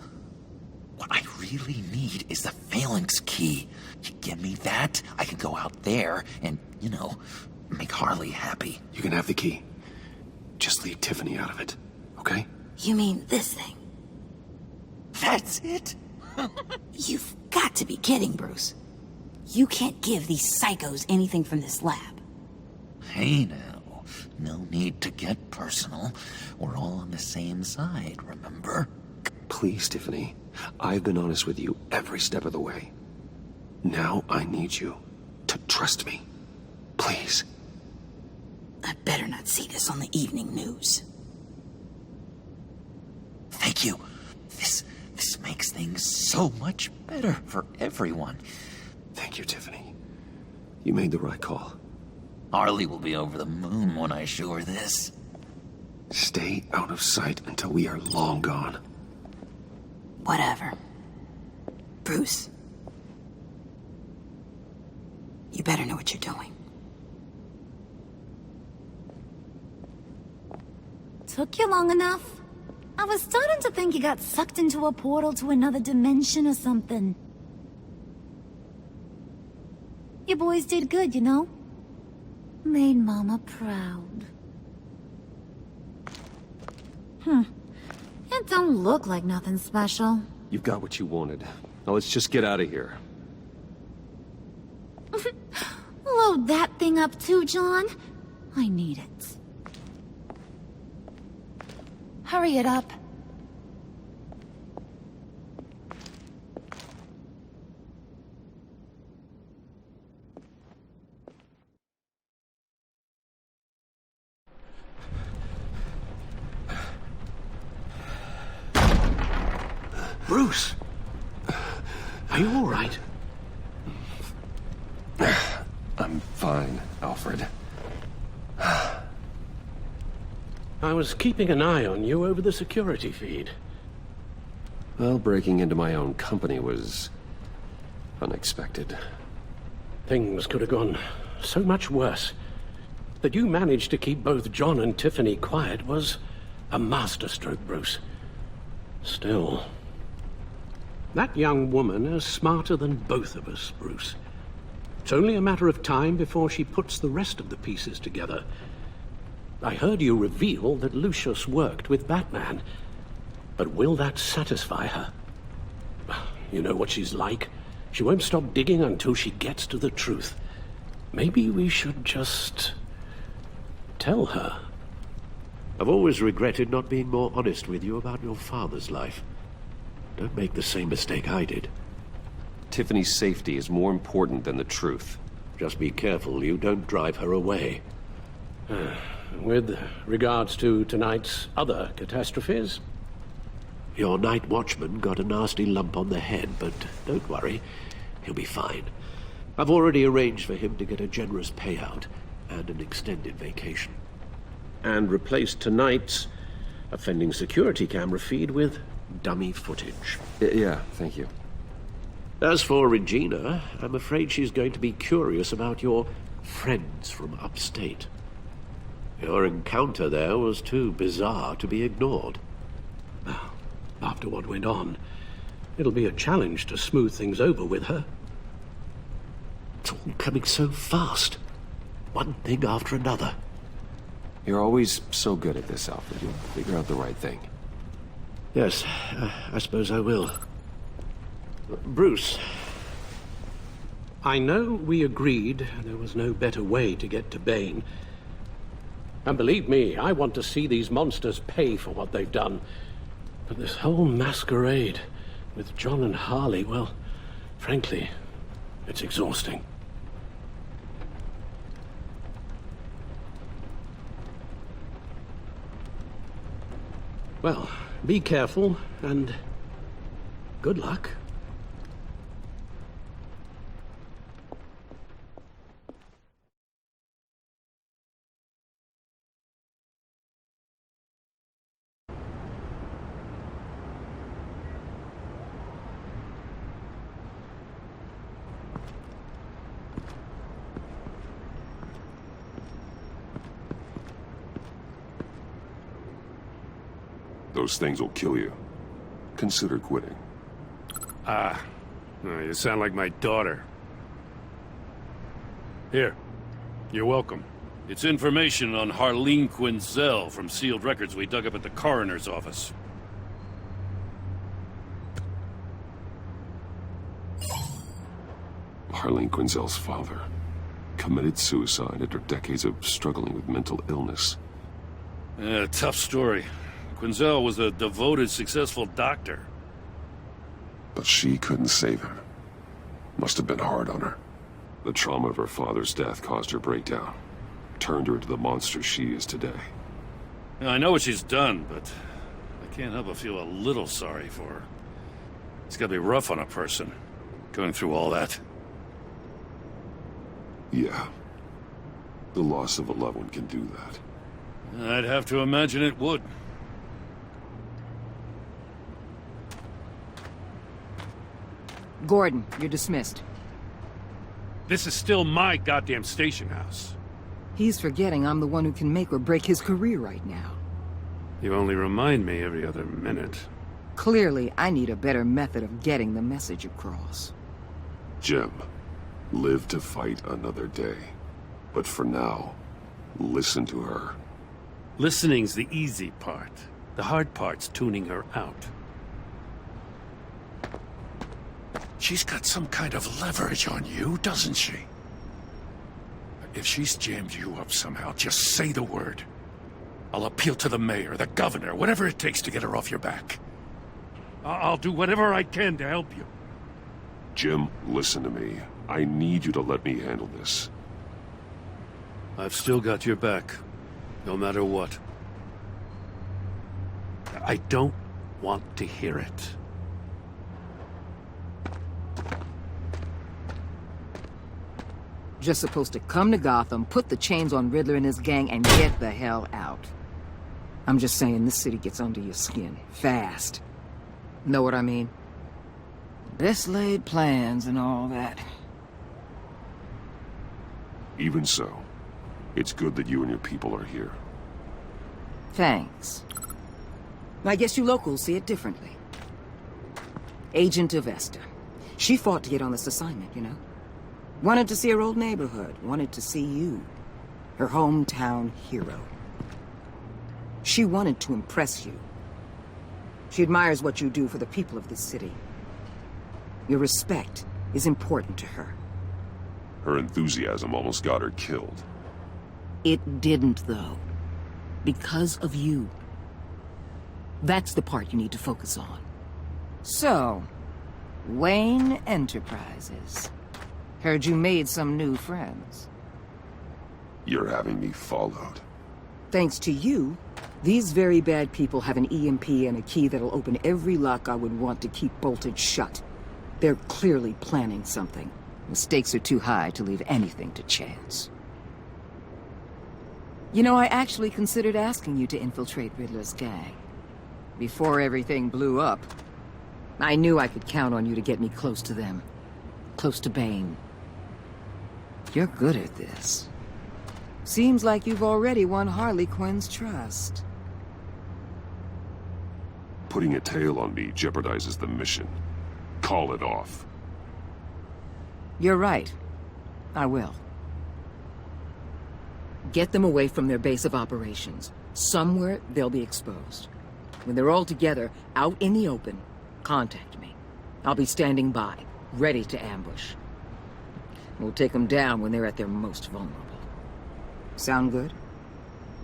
What I really need is the phalanx key. You give me that, I can go out there and, make Harley happy. You can have the key. Just leave Tiffany out of it, okay? You mean this thing? That's it? You've got to be kidding, Bruce. You can't give these psychos anything from this lab. Hey now, no need to get personal. We're all on the same side, remember? Please, Tiffany. I've been honest with you every step of the way. Now I need you to trust me. Please. I better not see this on the evening news. Thank you. This makes things so much better for everyone. Thank you, Tiffany. You made the right call. Harley will be over the moon when I show her this. Stay out of sight until we are long gone. Whatever. Bruce. You better know what you're doing. Took you long enough? I was starting to think you got sucked into a portal to another dimension or something. You boys did good, you know? Made Mama proud. It don't look like nothing special. You've got what you wanted. Now let's just get out of here. Load that thing up too, John. I need it. Hurry it up. Bruce! Are you all right? I'm fine, Alfred. I was keeping an eye on you over the security feed. Well, breaking into my own company was unexpected. Things could have gone so much worse. That you managed to keep both John and Tiffany quiet was a masterstroke, Bruce. Still, that young woman is smarter than both of us, Bruce. It's only a matter of time before she puts the rest of the pieces together. I heard you reveal that Lucius worked with Batman. But will that satisfy her? You know what she's like. She won't stop digging until she gets to the truth. Maybe we should just tell her. I've always regretted not being more honest with you about your father's life. Don't make the same mistake I did. Tiffany's safety is more important than the truth. Just be careful you don't drive her away. With regards to tonight's other catastrophes? Your night watchman got a nasty lump on the head, but don't worry, he'll be fine. I've already arranged for him to get a generous payout and an extended vacation. And replaced tonight's offending security camera feed with dummy footage. Yeah, thank you. As for Regina, I'm afraid she's going to be curious about your friends from upstate. Your encounter there was too bizarre to be ignored. After what went on, it'll be a challenge to smooth things over with her. It's all coming so fast. One thing after another. You're always so good at this, Alfred. You'll figure out the right thing. Yes, I suppose I will. Bruce. I know we agreed there was no better way to get to Bane. And believe me, I want to see these monsters pay for what they've done. But this whole masquerade with John and Harley, well, frankly, it's exhausting. Well, be careful, and good luck. Those things will kill you. Consider quitting. You sound like my daughter. Here, you're welcome. It's information on Harleen Quinzel from sealed records we dug up at the coroner's office. Harleen Quinzel's father. Committed suicide after decades of struggling with mental illness. Yeah, tough story. Quinzel was a devoted, successful doctor. But she couldn't save him. Must have been hard on her. The trauma of her father's death caused her breakdown. Turned her into the monster she is today. Yeah, I know what she's done, but I can't help but feel a little sorry for her. It's gotta be rough on a person, going through all that. Yeah. The loss of a loved one can do that. I'd have to imagine it would. Gordon, you're dismissed. This is still my goddamn station house. He's forgetting I'm the one who can make or break his career right now. You only remind me every other minute. Clearly, I need a better method of getting the message across. Jim, live to fight another day. But for now, listen to her. Listening's the easy part. The hard part's tuning her out. She's got some kind of leverage on you, doesn't she? If she's jammed you up somehow, just say the word. I'll appeal to the mayor, the governor, whatever it takes to get her off your back. I'll do whatever I can to help you. Jim, listen to me. I need you to let me handle this. I've still got your back, no matter what. I don't want to hear it. Just supposed to come to Gotham, put the chains on Riddler and his gang, and get the hell out. I'm just saying, this city gets under your skin. Fast. Know what I mean? Best laid plans and all that. Even so, it's good that you and your people are here. Thanks. I guess you locals see it differently. Agent Avesta. She fought to get on this assignment, you know? Wanted to see her old neighborhood. Wanted to see you. Her hometown hero. She wanted to impress you. She admires what you do for the people of this city. Your respect is important to her. Her enthusiasm almost got her killed. It didn't, though. Because of you. That's the part you need to focus on. So, Wayne Enterprises. Heard you made some new friends. You're having me followed. Thanks to you, these very bad people have an EMP and a key that'll open every lock I would want to keep bolted shut. They're clearly planning something. The stakes are too high to leave anything to chance. You know, I actually considered asking you to infiltrate Riddler's gang. Before everything blew up, I knew I could count on you to get me close to them. Close to Bane. You're good at this. Seems like you've already won Harley Quinn's trust. Putting a tail on me jeopardizes the mission. Call it off. You're right. I will. Get them away from their base of operations. Somewhere they'll be exposed. When they're all together, out in the open, contact me. I'll be standing by, ready to ambush. We'll take them down when they're at their most vulnerable. Sound good?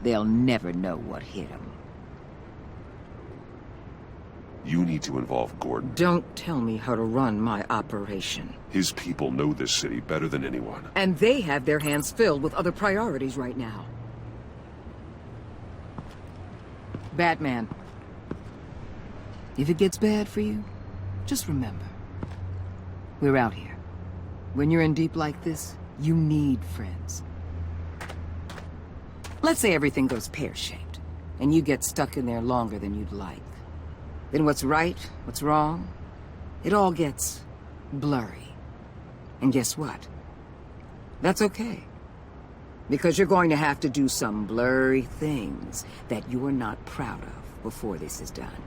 They'll never know what hit them. You need to involve Gordon. Don't tell me how to run my operation. His people know this city better than anyone. And they have their hands filled with other priorities right now. Batman. If it gets bad for you, just remember. We're out here. When you're in deep like this, you need friends. Let's say everything goes pear-shaped, and you get stuck in there longer than you'd like. Then what's right, what's wrong, it all gets blurry. And guess what? That's okay. Because you're going to have to do some blurry things that you're not proud of before this is done.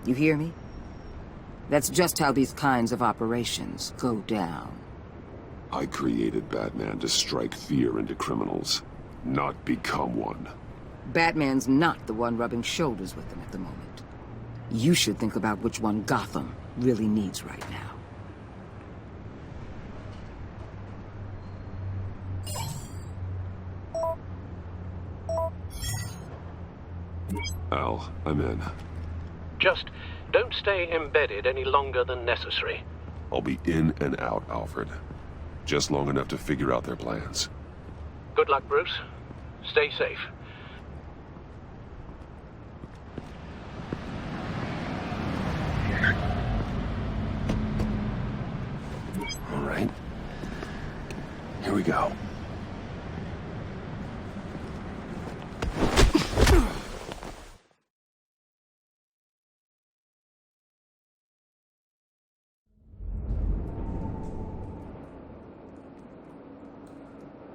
You hear me? That's just how these kinds of operations go down. I created Batman to strike fear into criminals, not become one. Batman's not the one rubbing shoulders with them at the moment. You should think about which one Gotham really needs right now. call. I'm in. Just don't stay embedded any longer than necessary. I'll be in and out, Alfred. Just long enough to figure out their plans. Good luck, Bruce. Stay safe. All right. Here we go.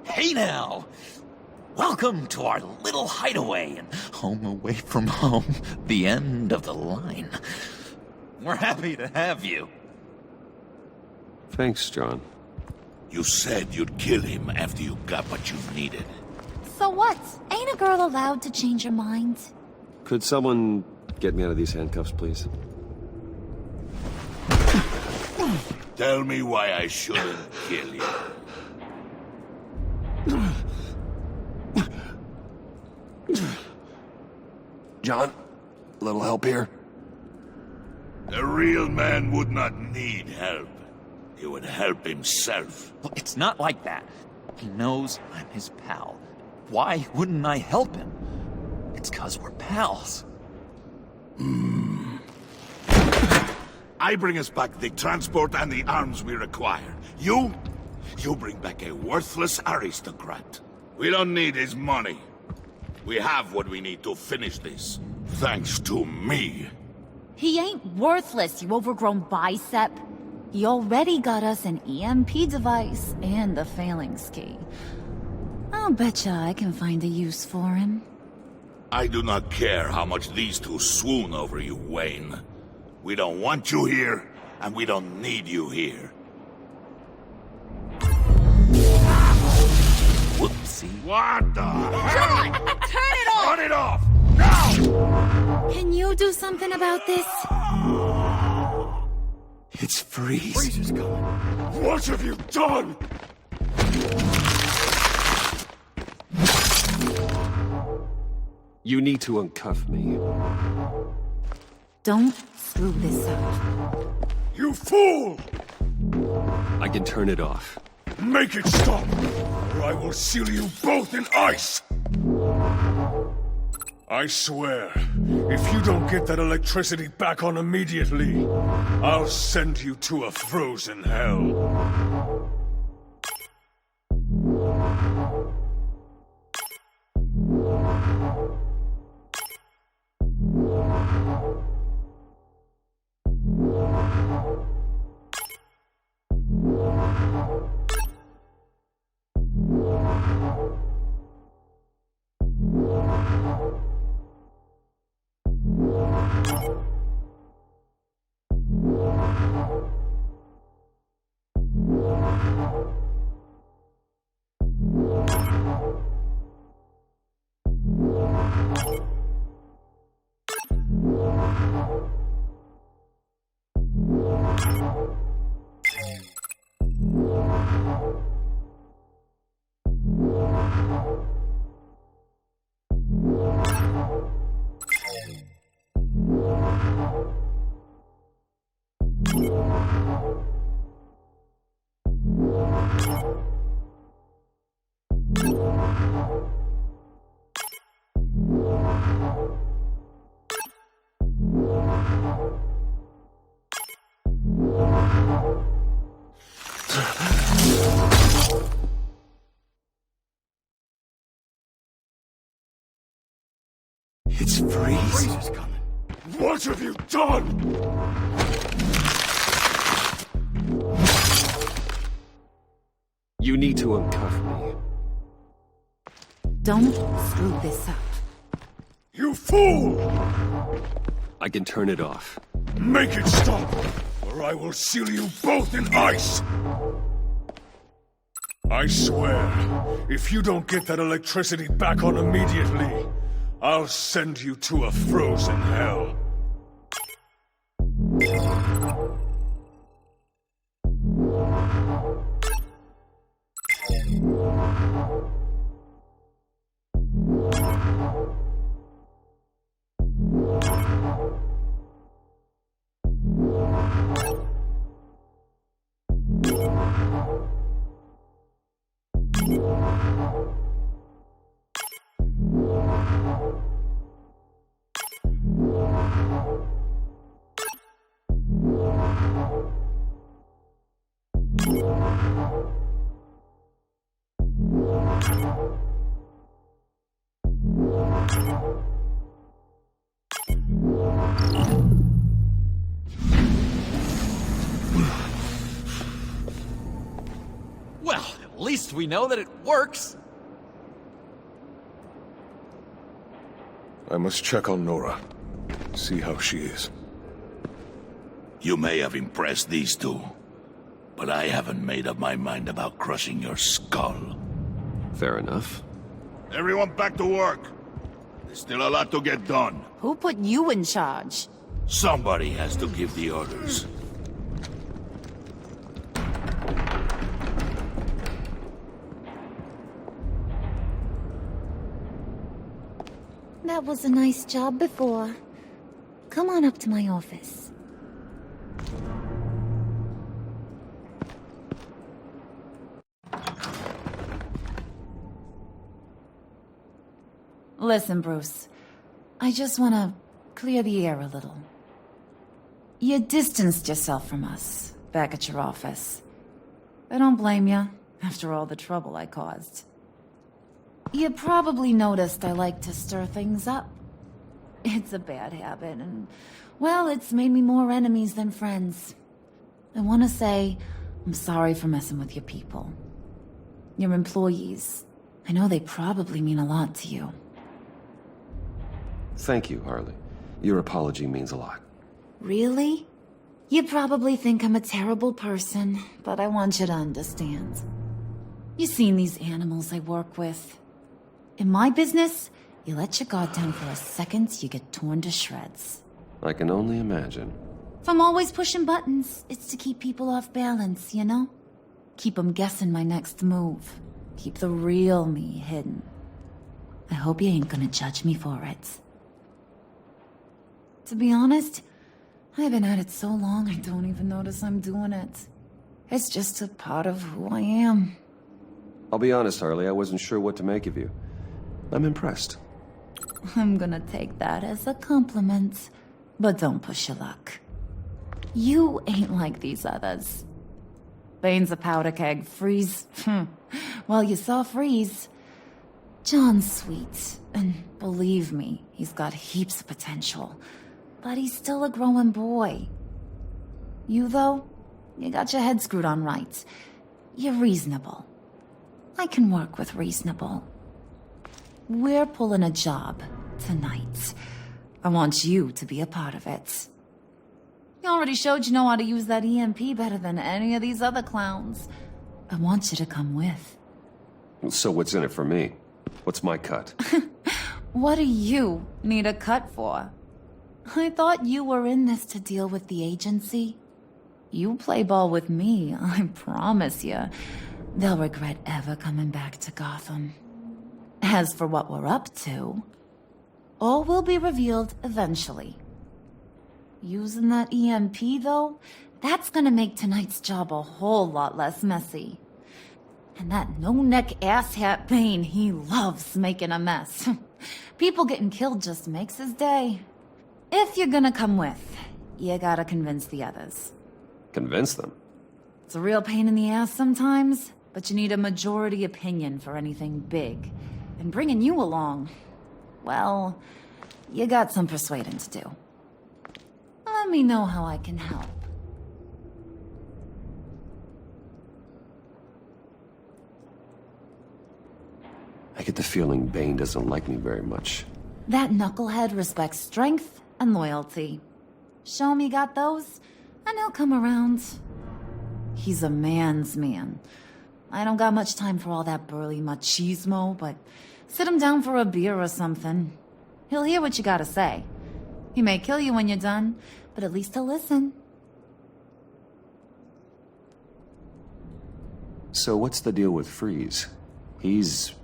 Hey now! Welcome to our little hideaway and home away from home, the end of the line. We're happy to have you. Thanks, John. You said you'd kill him after you got what you needed. So what? Ain't a girl allowed to change her mind? Could someone get me out of these handcuffs, please? Tell me why I shouldn't kill you. John, a little help here? A real man would not need help. He would help himself. Well, it's not like that. He knows I'm his pal. Why wouldn't I help him? It's 'cause we're pals. I bring us back the transport and the arms we require. You bring back a worthless aristocrat. We don't need his money. We have what we need to finish this. Thanks to me. He ain't worthless, you overgrown bicep. He already got us an EMP device and the phalanx key. I'll betcha I can find a use for him. I do not care how much these two swoon over you, Wayne. We don't want you here, and we don't need you here. Whoopsie. What the John! Turn it off! Turn it off! Now! Can you do something about this? It's Freeze. Freeze is coming. What have you done? You need to uncuff me. Don't screw this up. You fool! I can turn it off. Make it stop, or I will seal you both in ice! I swear, if you don't get that electricity back on immediately, I'll send you to a frozen hell. It's Freeze. Freeze is coming. What have you done? You need to uncuff me. Don't screw this up. You fool! I can turn it off. Make it stop, or I will seal you both in ice! I swear, if you don't get that electricity back on immediately, I'll send you to a frozen hell. Well, at least we know that it works. I must check on Nora. See how she is. You may have impressed these two, but I haven't made up my mind about crushing your skull. Fair enough. Everyone back to work. There's still a lot to get done. Who put you in charge? Somebody has to give the orders. That was a nice job before. Come on up to my office. Listen, Bruce. I just want to clear the air a little. You distanced yourself from us back at your office. I don't blame you, after all the trouble I caused. You probably noticed I like to stir things up. It's a bad habit, and, well, it's made me more enemies than friends. I want to say I'm sorry for messing with your people. Your employees. I know they probably mean a lot to you. Thank you, Harley. Your apology means a lot. Really? You probably think I'm a terrible person, but I want you to understand. You've seen these animals I work with. In my business, you let your guard down for a second, you get torn to shreds. I can only imagine. If I'm always pushing buttons, it's to keep people off balance, you know? Keep them guessing my next move. Keep the real me hidden. I hope you ain't gonna judge me for it. To be honest, I've been at it so long I don't even notice I'm doing it. It's just a part of who I am. I'll be honest, Harley, I wasn't sure what to make of you. I'm impressed. I'm gonna take that as a compliment, but don't push your luck. You ain't like these others. Bane's a powder keg, Freeze. Well, you saw Freeze. John's sweet, and believe me, he's got heaps of potential. But he's still a growing boy. You, though, you got your head screwed on right. You're reasonable. I can work with reasonable. We're pulling a job tonight. I want you to be a part of it. You already showed you know how to use that EMP better than any of these other clowns. I want you to come with. So what's in it for me? What's my cut? What do you need a cut for? I thought you were in this to deal with the agency. You play ball with me, I promise you. They'll regret ever coming back to Gotham. As for what we're up to, all will be revealed eventually. Using that EMP, though, that's gonna make tonight's job a whole lot less messy. And that no-neck asshat Bane, he loves making a mess. People getting killed just makes his day. If you're gonna come with, you gotta convince the others. Convince them? It's a real pain in the ass sometimes, but you need a majority opinion for anything big. And bringing you along, well, you got some persuading to do. Let me know how I can help. I get the feeling Bane doesn't like me very much. That knucklehead respects strength and loyalty. Show him you got those, and he'll come around. He's a man's man. I don't got much time for all that burly machismo, but sit him down for a beer or something. He'll hear what you gotta say. He may kill you when you're done, but at least he'll listen. So what's the deal with Freeze? He's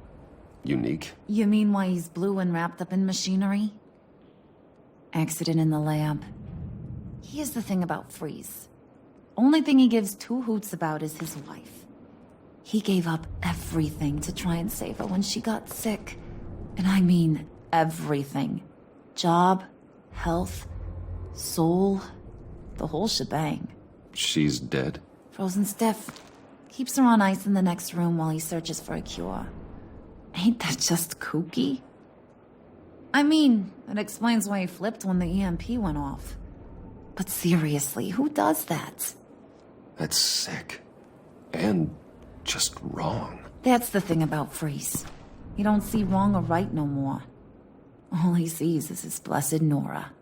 unique. You mean why he's blue and wrapped up in machinery? Accident in the lab. Here's the thing about Freeze. Only thing he gives two hoots about is his wife. He gave up everything to try and save her when she got sick. And I mean everything. Job, health, soul, the whole shebang. She's dead? Frozen stiff. Keeps her on ice in the next room while he searches for a cure. Ain't that just kooky? I mean, it explains why he flipped when the EMP went off. But seriously, who does that? That's sick. And just wrong. That's the thing about Freeze. He don't see wrong or right no more. All he sees is his blessed Nora.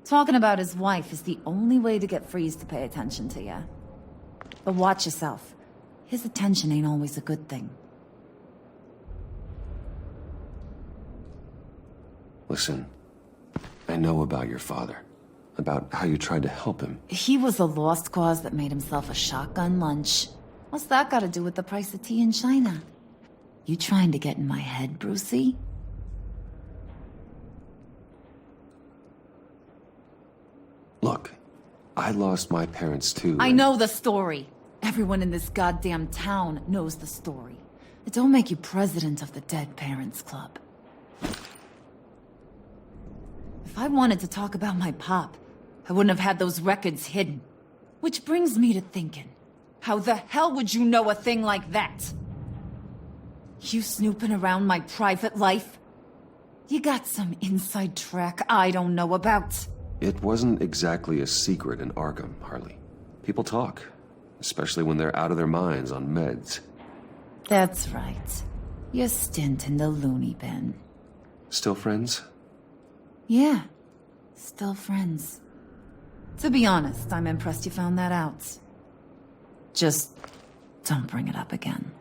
Talking about his wife is the only way to get Freeze to pay attention to you. But watch yourself. His attention ain't always a good thing. Listen, I know about your father. About how you tried to help him. He was a lost cause that made himself a shotgun lunch. What's that got to do with the price of tea in China? You trying to get in my head, Brucey? Look, I lost my parents too. I know the story. Everyone in this goddamn town knows the story. It don't make you president of the Dead Parents Club. If I wanted to talk about my pop, I wouldn't have had those records hidden. Which brings me to thinking, how the hell would you know a thing like that? You snooping around my private life? You got some inside track I don't know about. It wasn't exactly a secret in Arkham, Harley. People talk, especially when they're out of their minds on meds. That's right. Your stint in the loony bin. Still friends? Yeah, still friends. To be honest, I'm impressed you found that out. Just don't bring it up again.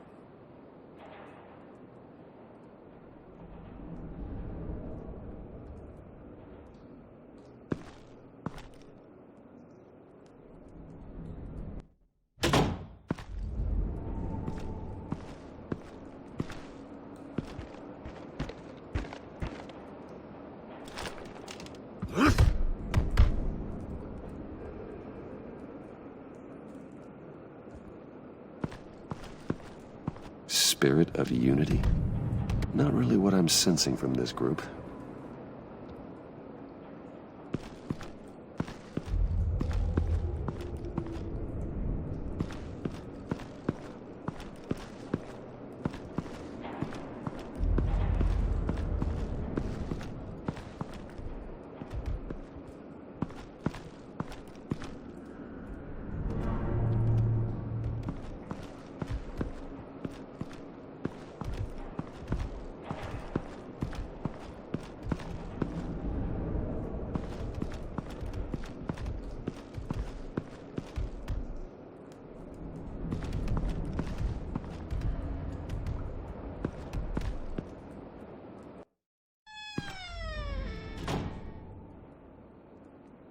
Spirit of unity? Not really what I'm sensing from this group.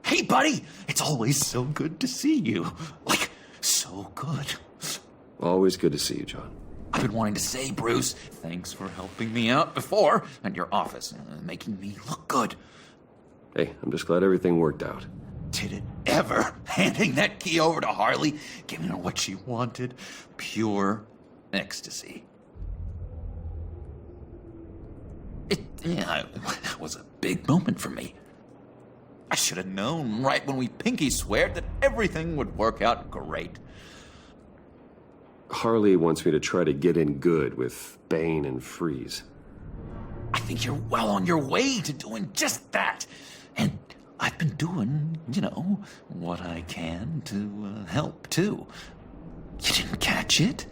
Hey, buddy! It's always so good to see you. Like, so good. Always good to see you, John. I've been wanting to say, Bruce, thanks for helping me out before at your office, making me look good. Hey, I'm just glad everything worked out. Did it ever? Handing that key over to Harley, giving her what she wanted. Pure ecstasy. It was a big moment for me. I should have known right when we pinky sweared that everything would work out great. Harley wants me to try to get in good with Bane and Freeze. I think you're well on your way to doing just that. And I've been doing, what I can to help, too. You didn't catch it?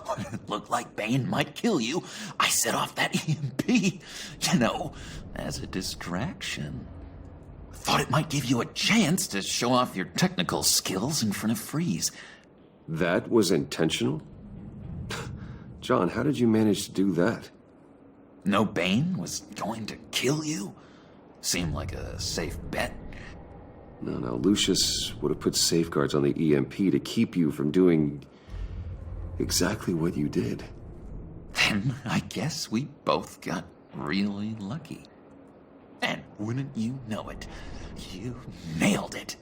When it looked like Bane might kill you, I set off that EMP, as a distraction. Thought it might give you a chance to show off your technical skills in front of Freeze. That was intentional? John, how did you manage to do that? No Bane was going to kill you? Seemed like a safe bet. No, Lucius would have put safeguards on the EMP to keep you from doing exactly what you did. Then I guess we both got really lucky. And wouldn't you know it, you nailed it.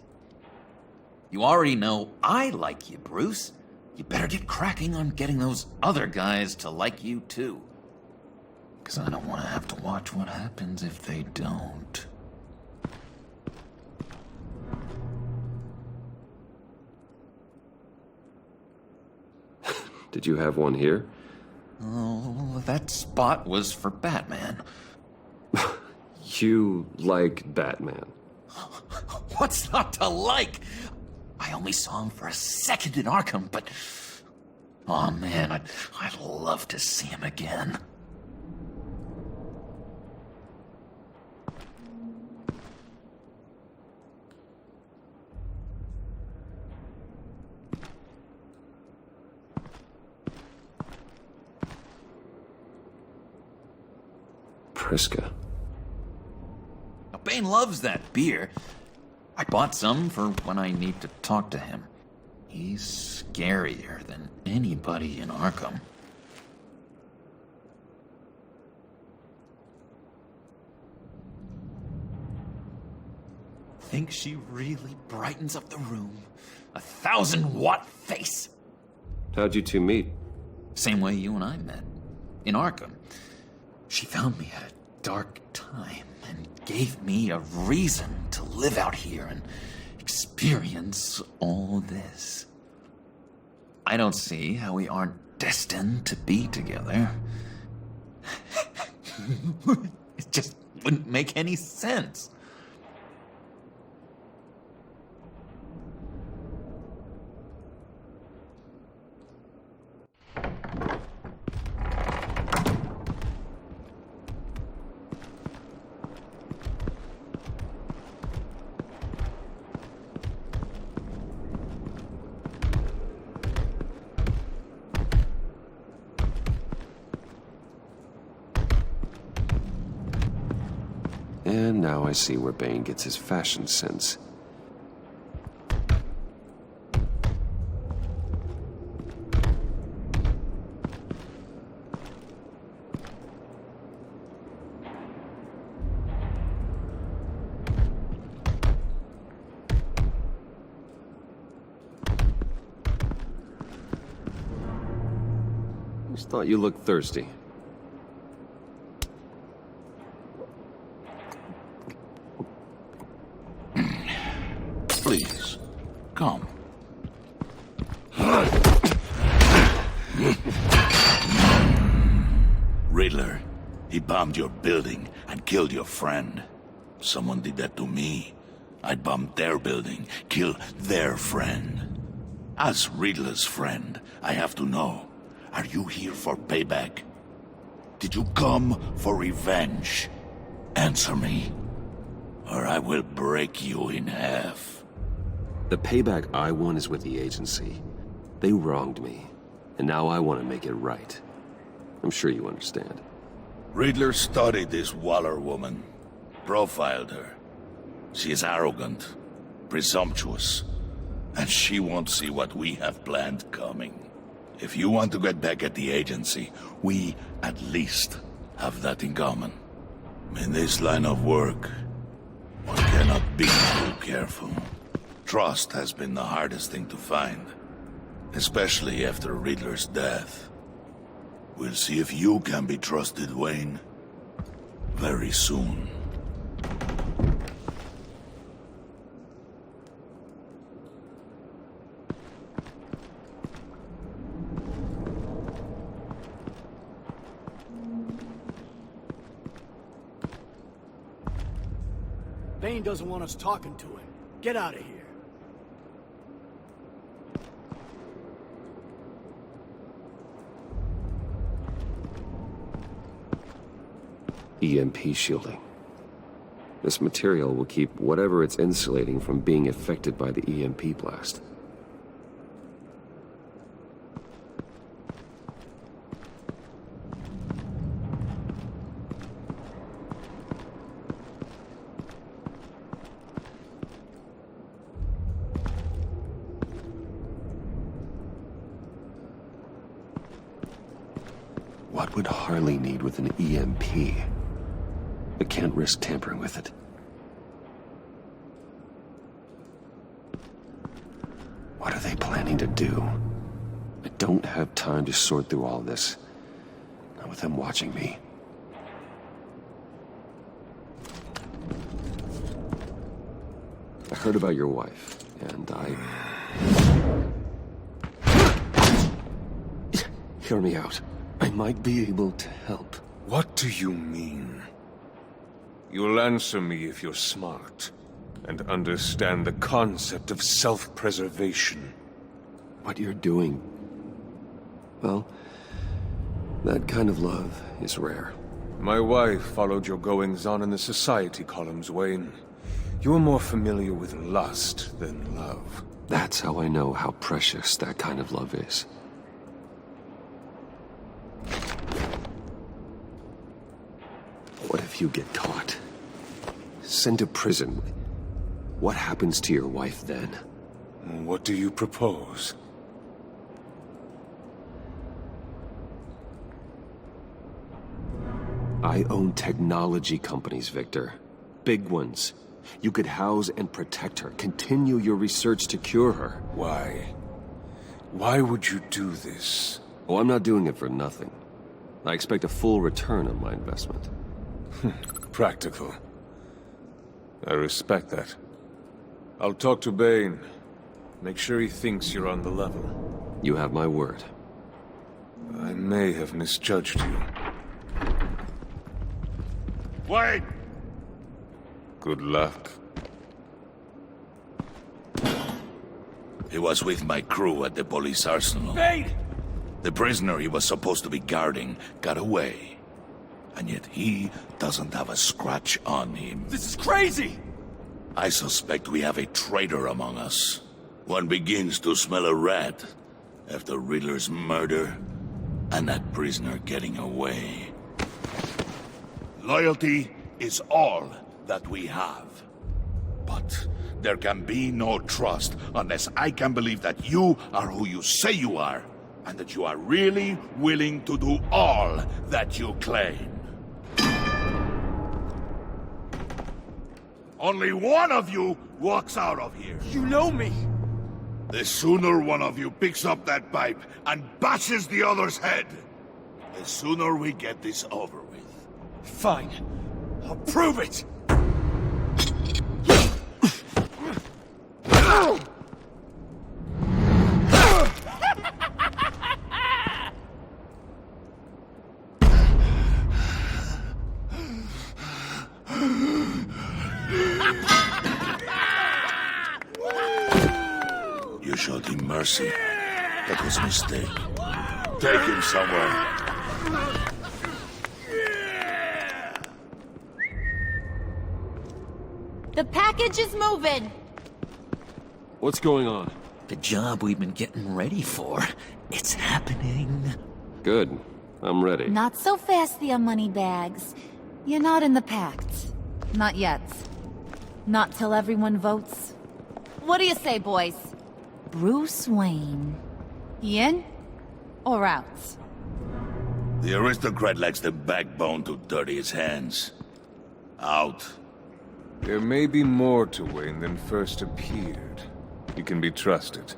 You already know I like you, Bruce. you better get cracking on getting those other guys to like you too. Because I don't want to have to watch what happens if they don't. Did you have one here? Oh, that spot was for Batman. You like Batman? What's not to like? I only saw him for a second in Arkham, but... oh man, I'd love to see him again. Priska. Bane loves that beer. I bought some for when I need to talk to him. He's scarier than anybody in Arkham. Think she really brightens up the room? 1,000-watt face! How'd you two meet? Same way you and I met. In Arkham. She found me at a dark time and gave me a reason to live out here and experience all this. I don't see how we aren't destined to be together. It just wouldn't make any sense. And now I see where Bane gets his fashion sense. Just thought you looked thirsty. Please, come. Riddler, he bombed your building and killed your friend. Someone did that to me. I'd bomb their building, kill their friend. As Riddler's friend, I have to know, are you here for payback? Did you come for revenge? Answer me, or I will break you in half. The payback I want is with the agency. They wronged me, and now I want to make it right. I'm sure you understand. Riddler studied this Waller woman, profiled her. She is arrogant, presumptuous, and she won't see what we have planned coming. If you want to get back at the agency, we at least have that in common. In this line of work, one cannot be too careful. Trust has been the hardest thing to find, especially after Riddler's death. We'll see if you can be trusted, Wayne, very soon. Bane doesn't want us talking to him. Get out of here. EMP shielding. This material will keep whatever it's insulating from being affected by the EMP blast. What would Harley need with an EMP? I can't risk tampering with it. What are they planning to do? don't have time to sort through all this. Not with them watching me. I heard about your wife, and Hear me out. I might be able to help. What do you mean? You'll answer me if you're smart, and understand the concept of self-preservation. What you're doing... well, that kind of love is rare. My wife followed your goings-on in the society columns, Wayne. You're more familiar with lust than love. That's how I know how precious that kind of love is. What if you get caught? Sent to prison? What happens to your wife then? What do you propose? I own technology companies, Victor. Big ones. You could house and protect her, continue your research to cure her. Why? Why would you do this? Oh, I'm not doing it for nothing. I expect a full return on my investment. Practical. I respect that. I'll talk to Bane. Make sure he thinks you're on the level. You have my word. I may have misjudged you. Wait! Good luck. He was with my crew at the police arsenal. Bane! The prisoner he was supposed to be guarding got away. And yet he doesn't have a scratch on him. This is crazy! I suspect we have a traitor among us. One begins to smell a rat after Riddler's murder and that prisoner getting away. Loyalty is all that we have. But there can be no trust unless I can believe that you are who you say you are, and that you are really willing to do all that you claim. Only one of you walks out of here. You know me! The sooner one of you picks up that pipe and bashes the other's head, the sooner we get this over with. Fine. I'll prove it! You showed him mercy. That was a mistake. Take him somewhere. The package is moving. What's going on? The job we've been getting ready for. It's happening. Good. I'm ready. Not so fast, the Moneybags. You're not in the Pact. Not yet. Not till everyone votes. What do you say, boys? Bruce Wayne. In or out? The aristocrat lacks the backbone to dirty his hands. Out. There may be more to Wayne than first appeared. He can be trusted.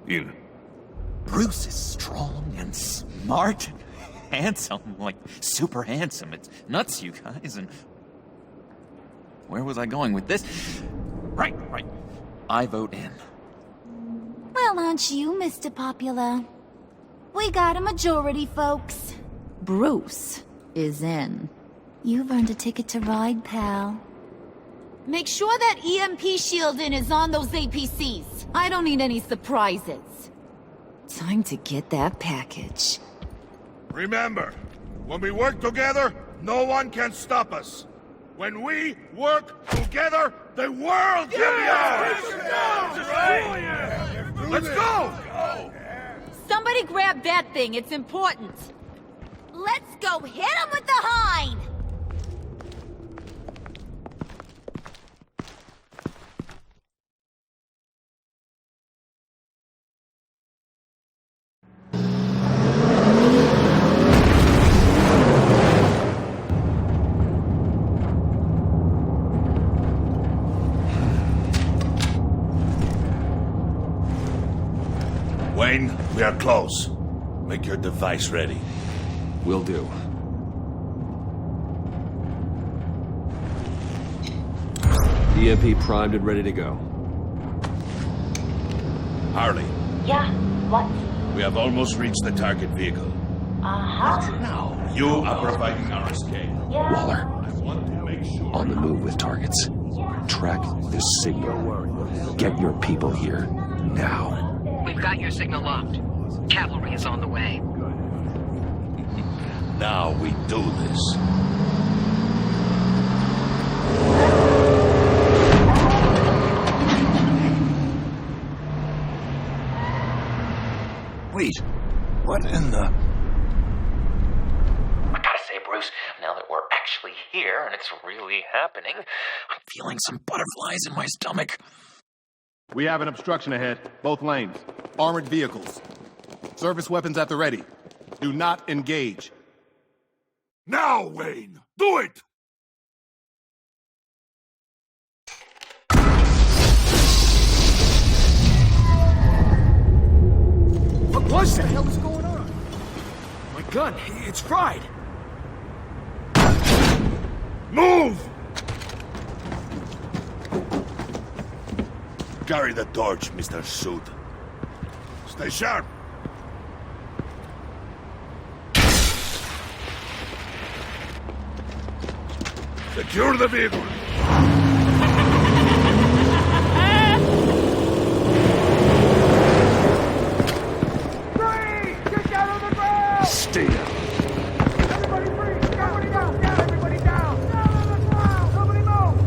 In. Bruce is strong and smart and handsome, like super handsome. It's nuts, you guys, and... where was I going with this? Right. I vote in. Well, aren't you, Mr. Popular? We got a majority, folks. Bruce is in. You've earned a ticket to ride, pal. Make sure that EMP shielding is on those APCs. I don't need any surprises. Time to get that package. Remember, when we work together, no one can stop us. When we work together, the world can be ours! Let's go! Somebody grab that thing, it's important. Let's go hit him with the hind! Wayne, we are close. Make your device ready. Will do. EMP primed and ready to go. Harley, Yeah, what? we have almost reached the target vehicle. Uh-huh. Now, you are providing our escape. Yeah. Waller, I want to make sure... on the move with targets. Track this signal. Get your people here, now. We've got your signal locked. Cavalry is on the way. Now we do this. Wait, what in the... I gotta say, Bruce, now that we're actually here and it's really happening, I'm feeling some butterflies in my stomach. We have an obstruction ahead, both lanes. Armored vehicles. Service weapons at the ready. Do not engage. Now, Wayne! Do it! What was that? What the hell is going on? My gun, it's fried. Move! Carry the torch, Mr. Suit. Stay sharp. Secure the vehicle. Stay down. Everybody freeze! Everybody down! Down! Everybody down! Down on the ground! Nobody move!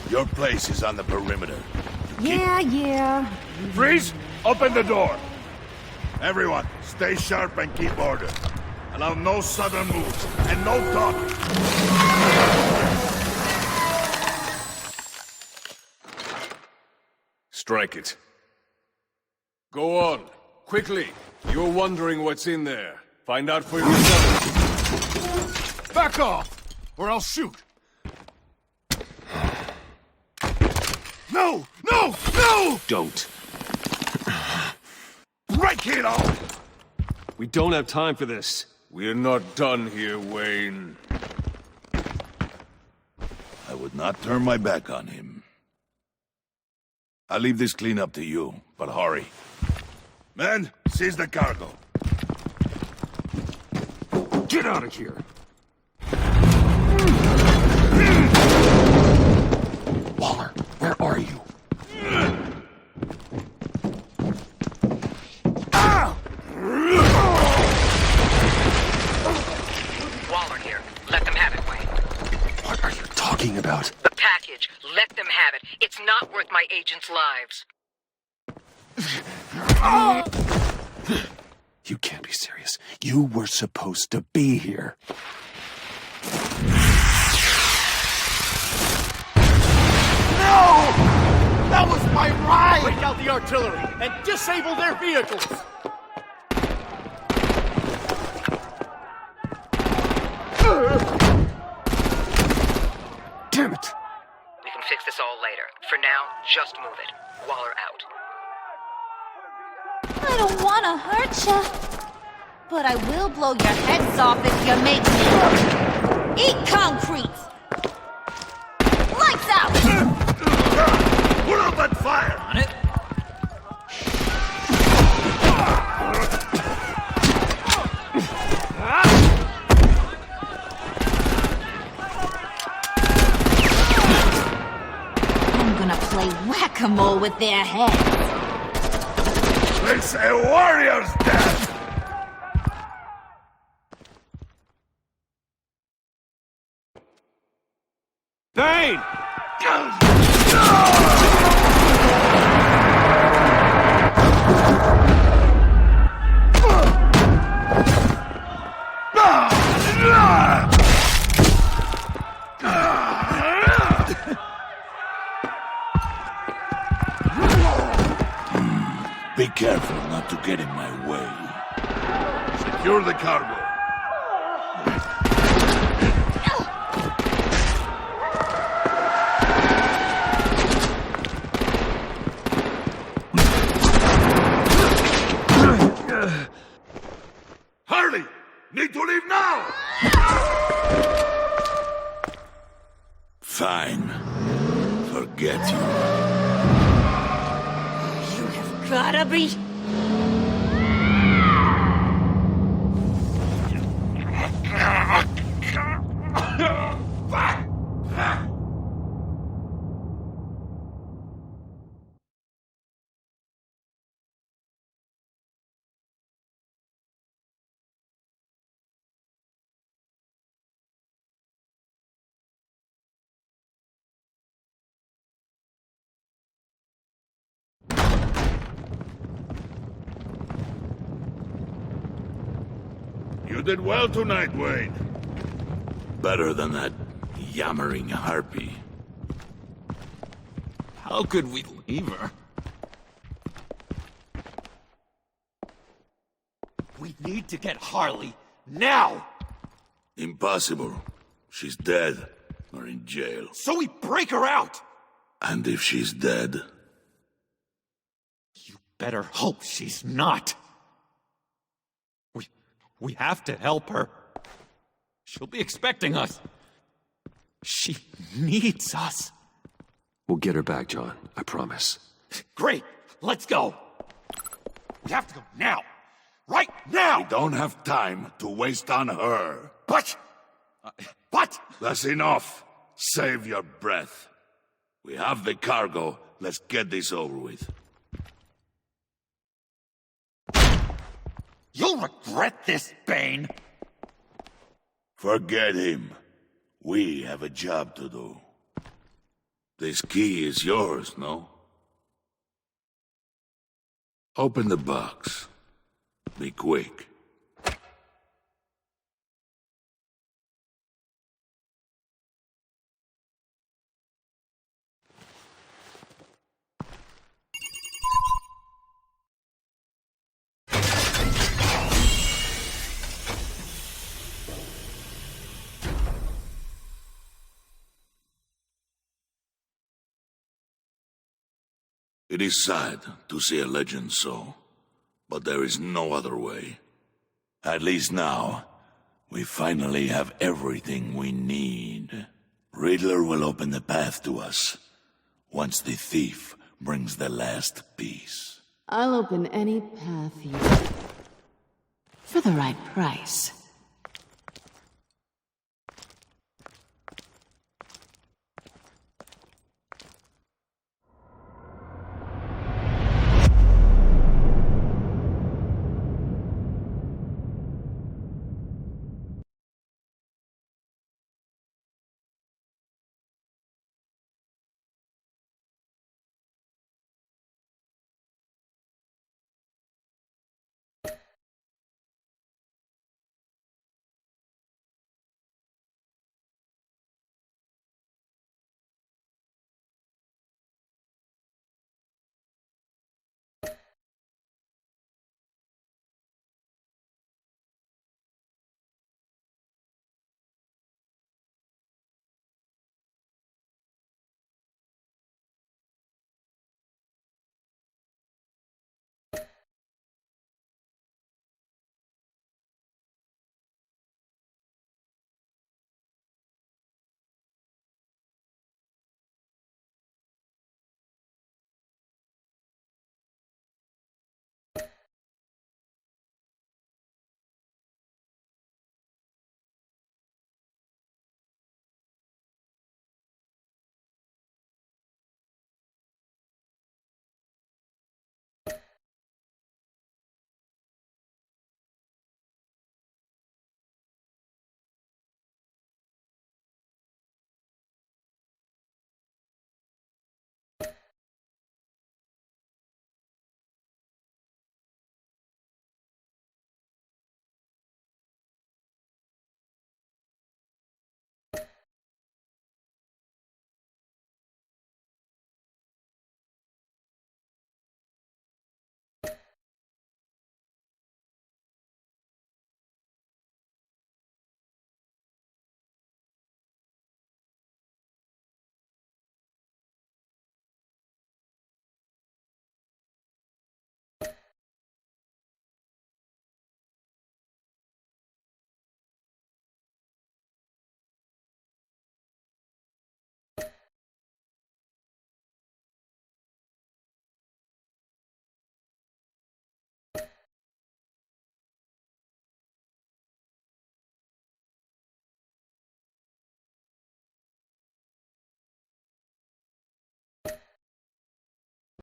Your place is on the perimeter. Yeah. Freeze! Open the door! Everyone, stay sharp and keep order. Allow no sudden moves, and no talking. Strike it. Go on. Quickly. You're wondering what's in there. Find out for yourself. Back off, or I'll shoot. No! No! No! Don't. Break it off! We don't have time for this. We're not done here, Wayne. I would not turn my back on him. I'll leave this cleanup to you, but hurry. Men, seize the cargo. Get out of here! Waller, where are you? Waller here. Let them have it, Wayne. What are you talking about? The package. Let them have it. It's not worth my agents' lives. You can't be serious. You were supposed to be here. No! That was my ride! Break out the artillery and disable their vehicles! Damn it! We can fix this all later. For now, just move it. Waller out. I don't want to hurt ya, but I will blow your heads off if you make me. Eat concrete! Lights out! Put up that fire! On it? I'm gonna play whack-a-mole with their heads. It's a warrior's death! Dane! Be careful not to get in my way. Secure the cargo. Harley! Need to leave now! Fine. Forget you. You have gotta be... You did well tonight, Wayne. Better than that yammering harpy. How could we leave her? We need to get Harley, now! Impossible. She's dead, or in jail. So we break her out! And if she's dead? You better hope she's not. We have to help her. She'll be expecting us. She needs us. We'll get her back, John. I promise. Great. Let's go. We have to go now. Right now! We don't have time to waste on her. But... That's enough. Save your breath. We have the cargo. Let's get this over with. You'll regret this, Bane! Forget him. We have a job to do. This key is yours, no? Open the box. Be quick. It is sad to see a legend so, but there is no other way. At least now, we finally have everything we need. Riddler will open the path to us, once the thief brings the last piece. I'll open any path you... for the right price.